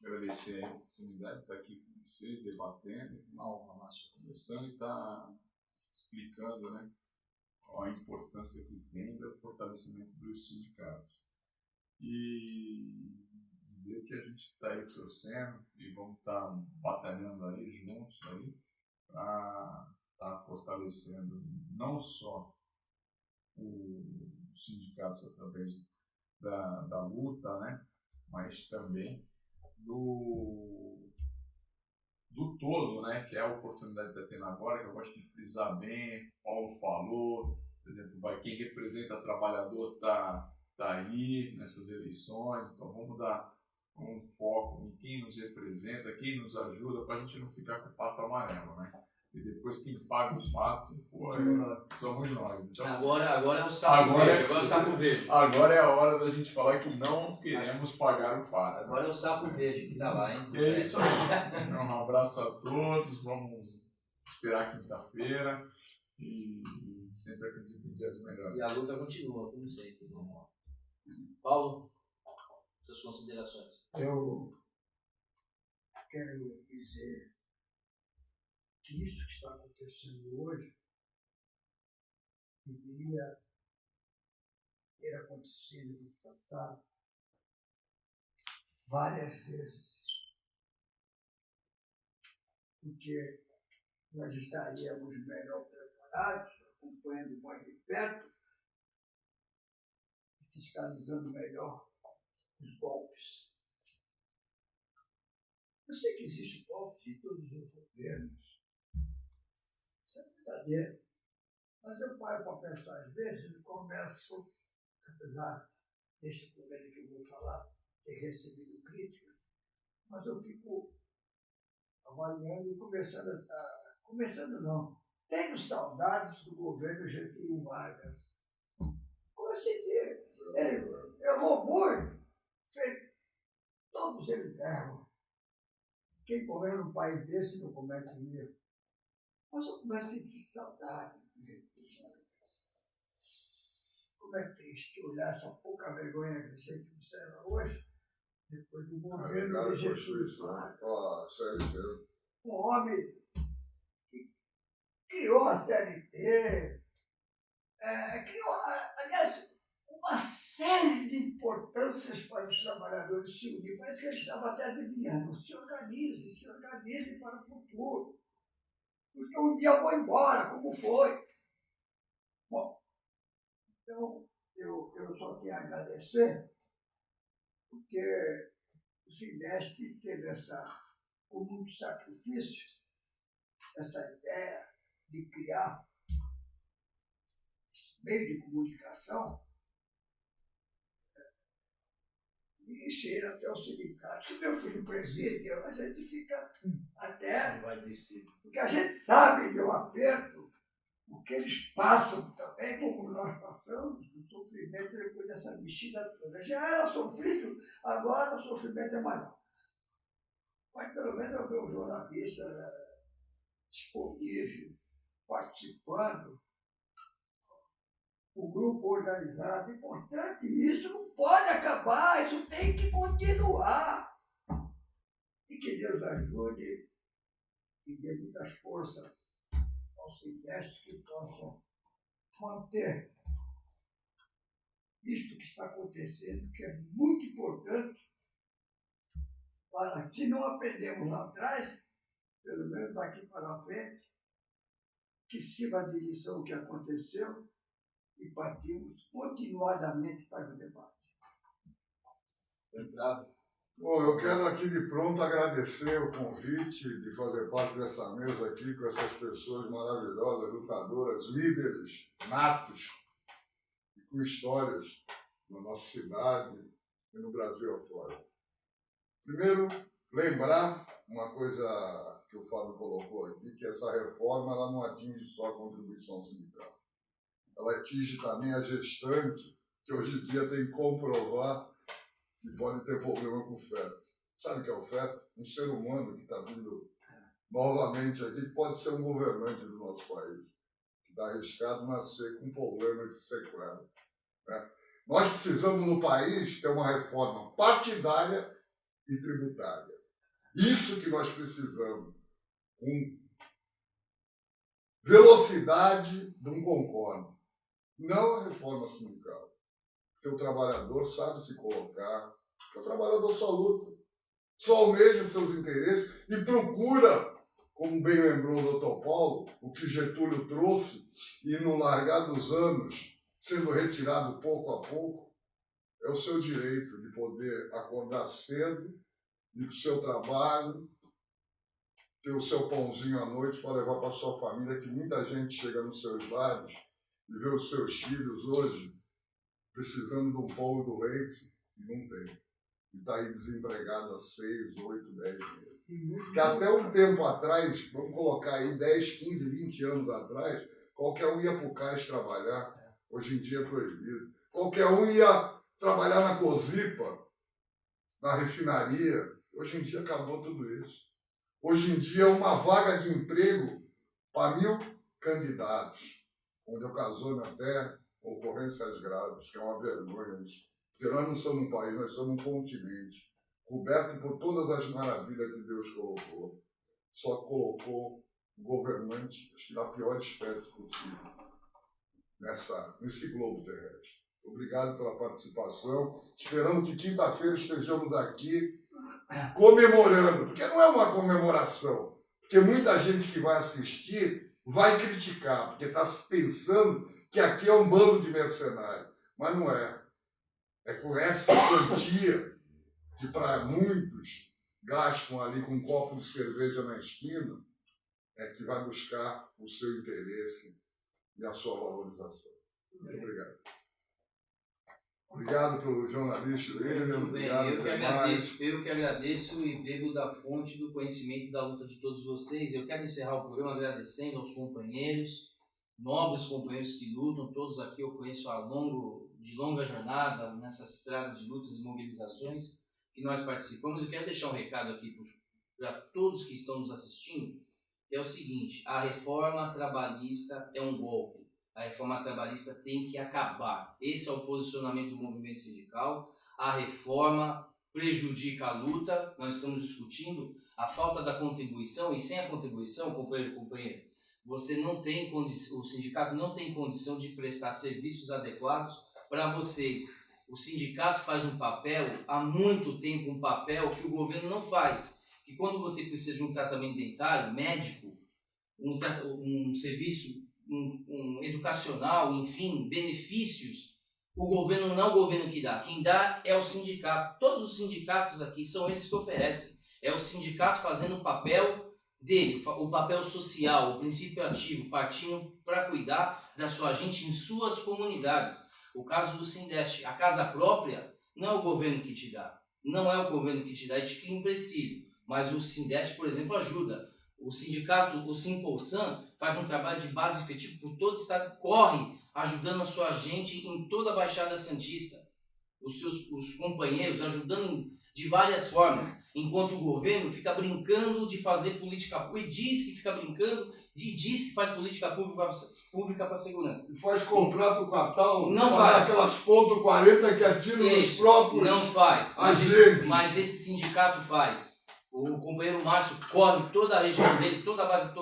Agradecer a oportunidade de estar aqui com vocês, debatendo, uma honra, Márcio, conversando e estar explicando, né, a importância que tem do fortalecimento dos sindicatos. E dizer que a gente está aí torcendo e vamos estar batalhando aí juntos aí para estar fortalecendo não só os sindicatos através da luta, né, mas também do todo, né, que é a oportunidade que está tendo agora, que eu gosto de frisar bem. Paulo falou, por exemplo, quem representa trabalhador tá aí nessas eleições, então vamos dar um foco em quem nos representa, quem nos ajuda, para a gente não ficar com o pato amarelo, né? E depois quem paga o pato, somos nós. Então, agora é o sapo verde. Agora é o sapo verde. Agora é a hora da gente falar que não queremos pagar o pato. Agora é o sapo verde que está lá, hein? E é isso aí. Um abraço a todos. Vamos esperar quinta-feira e sempre acredito em dias melhores. E a luta continua, como sempre. Paulo, suas considerações. Eu quero dizer que isso que está acontecendo hoje deveria ter acontecido no passado várias vezes, porque nós estaríamos melhor preparados, acompanhando mais de perto e fiscalizando melhor os golpes. Eu sei que existe golpe de todos os governos, isso é verdadeiro, mas eu paro para pensar às vezes e começo, apesar deste governo que eu vou falar ter recebido críticas, mas eu fico avaliando e começando não, tenho saudades do governo Getúlio Vargas. Consegui, ele errou muito, todos eles erram. Quem governa um país desse não comete erro. Mas eu começo a sentir saudade do Getúlio Vargas. Como é triste olhar essa pouca vergonha que a gente observa hoje, depois do governo de Getúlio Vargas. Um homem que criou a CLT, criou, aliás, uma série de importâncias para os trabalhadores se unir. Parece que ele estava até adivinhando. Se organize para o futuro. Porque um dia eu vou embora, como foi. Bom, então eu só tenho a agradecer, porque o Sindeste teve com muito sacrifício, essa ideia de criar esse meio de comunicação e cheira até o sindicato. Que meu filho preside, a gente fica até... Não vai descer. Porque a gente sabe do aperto, o que eles passam também, como nós passamos, o sofrimento depois dessa mexida toda. Já era sofrido, agora o sofrimento é maior. Mas pelo menos eu vejo o jornalista disponível, participando, o grupo organizado. Importante, isso não pode acabar, isso tem que continuar. E que Deus ajude e dê muitas forças ao Sindeste que possam manter isto que está acontecendo, que é muito importante para, se não aprendemos lá atrás, pelo menos daqui para frente, que sirva de lição o que aconteceu e partimos continuadamente para o debate. Bom, eu quero aqui de pronto agradecer o convite de fazer parte dessa mesa aqui com essas pessoas maravilhosas, lutadoras, líderes natos e com histórias na nossa cidade e no Brasil afora. Primeiro, lembrar uma coisa que o Fábio colocou aqui, que essa reforma ela não atinge só a contribuição sindical. Ela atinge também a gestante, que hoje em dia tem que comprovar que pode ter problema com o feto. Sabe o que é o feto? Um ser humano que está vindo novamente aqui, que pode ser um governante do nosso país, que está arriscado nascer com problema de sequela. Né? Nós precisamos no país ter uma reforma partidária e tributária. Isso que nós precisamos. Com velocidade de um concorde. Não a reforma sindical. Porque o trabalhador sabe se colocar, porque o trabalhador só luta, só almeja seus interesses e procura, como bem lembrou o Dr. Paulo, o que Getúlio trouxe, e no largar dos anos, sendo retirado pouco a pouco, é o seu direito de poder acordar cedo, ir para o seu trabalho, ter o seu pãozinho à noite para levar para a sua família, que muita gente chega nos seus lares e vê os seus filhos hoje precisando do pão e do leite, e não tem. E está aí desempregado há 6, 8, 10 meses. Que até um tempo atrás, vamos colocar aí 10, 15, 20 anos atrás, qualquer um ia para o cais trabalhar. Hoje em dia é proibido. Qualquer um ia trabalhar na Cosipa, na refinaria. Hoje em dia acabou tudo isso. Hoje em dia é uma vaga de emprego para 1000 candidatos, onde ocasionou até ocorrências graves, que é uma vergonha isso. Porque nós não somos um país, nós somos um continente, coberto por todas as maravilhas que Deus colocou. Só colocou o governante, acho que da pior espécie possível, nesse globo terrestre. Obrigado pela participação. Esperamos que quinta-feira estejamos aqui comemorando, porque não é uma comemoração, porque muita gente que vai assistir vai criticar, porque está pensando que aqui é um bando de mercenários, mas não é. É com essa quantia que para muitos gastam ali com um copo de cerveja na esquina, é que vai buscar o seu interesse e a sua valorização. Muito obrigado. Obrigado pelo jornalista William. Muito bem, eu que agradeço e bebo da fonte do conhecimento da luta de todos vocês. Eu quero encerrar o programa agradecendo aos companheiros, nobres companheiros que lutam, todos aqui eu conheço de longa jornada nessas estradas de lutas e mobilizações que nós participamos. Eu quero deixar um recado aqui para todos que estão nos assistindo, que é o seguinte: a reforma trabalhista é um golpe. A reforma trabalhista tem que acabar. Esse é o posicionamento do movimento sindical. A reforma prejudica a luta. Nós estamos discutindo a falta da contribuição, e sem a contribuição, companheiro, você não tem condição, o sindicato não tem condição de prestar serviços adequados para vocês. O sindicato faz um papel, há muito tempo, um papel que o governo não faz. Que quando você precisa de um tratamento dentário, médico, um serviço educacional, enfim, benefícios, o governo não é o governo que dá. Quem dá é o sindicato. Todos os sindicatos aqui são eles que oferecem. É o sindicato fazendo o papel dele, o papel social, o princípio ativo, partindo para cuidar da sua gente em suas comunidades. O caso do Sindeste, a casa própria não é o governo que te dá. Não é o governo que te dá, ele te cria empecilho. Mas o Sindeste, por exemplo, ajuda. O sindicato, o Simpolsan, faz um trabalho de base efetivo por todo o estado, corre ajudando a sua gente em toda a Baixada Santista. Os companheiros ajudando de várias formas, enquanto o governo fica brincando de fazer política pública, e diz que fica brincando, e diz que faz política pública para segurança. E faz contrato com a tal, não faz aquelas ponto 40 que atiram nos próprios não faz, agentes. Mas esse sindicato faz. O companheiro Márcio corre toda a região dele, toda a base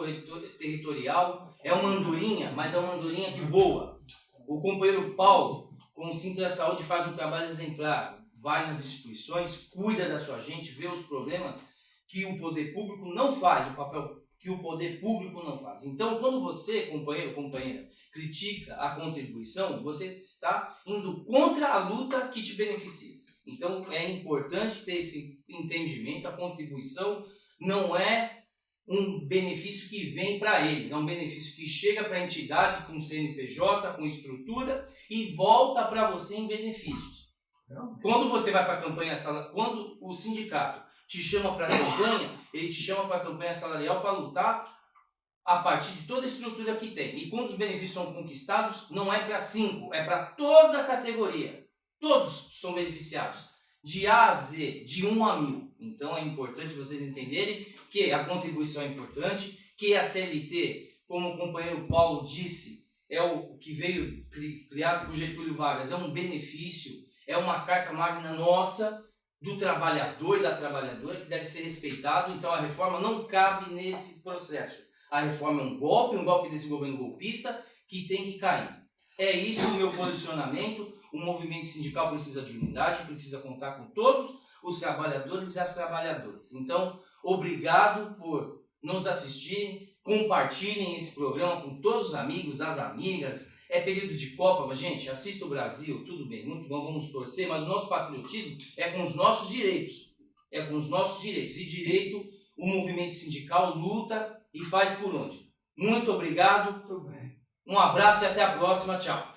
territorial, é uma andorinha, mas é uma andorinha que voa. O companheiro Paulo, com o Sintra Saúde, faz um trabalho exemplar, vai nas instituições, cuida da sua gente, vê os problemas que o poder público não faz, o papel que o poder público não faz. Então, quando você, companheiro ou companheira, critica a contribuição, você está indo contra a luta que te beneficia. Então, é importante ter esse entendimento. A contribuição não é um benefício que vem para eles, é um benefício que chega para a entidade com CNPJ, com estrutura e volta para você em benefícios. Quando você vai para a campanha, quando o sindicato te chama para a campanha, ele te chama para a campanha salarial para lutar a partir de toda a estrutura que tem. E quando os benefícios são conquistados, não é para 5, é para toda a categoria. Todos são beneficiados, de A a Z, de 1 a 1000. Então é importante vocês entenderem que a contribuição é importante, que a CLT, como o companheiro Paulo disse, é o que veio criado por Getúlio Vargas, é um benefício, é uma carta magna nossa, do trabalhador e da trabalhadora, que deve ser respeitado. Então a reforma não cabe nesse processo. A reforma é um golpe desse governo golpista que tem que cair. É isso o meu posicionamento. O movimento sindical precisa de unidade, precisa contar com todos os trabalhadores e as trabalhadoras. Então, obrigado por nos assistirem, compartilhem esse programa com todos os amigos, as amigas. É período de Copa, mas, gente, assista o Brasil, tudo bem, muito bom, vamos torcer, mas o nosso patriotismo é com os nossos direitos. É com os nossos direitos. E direito, o movimento sindical luta e faz por onde. Muito obrigado, Muito bem. um abraço e até a próxima, tchau.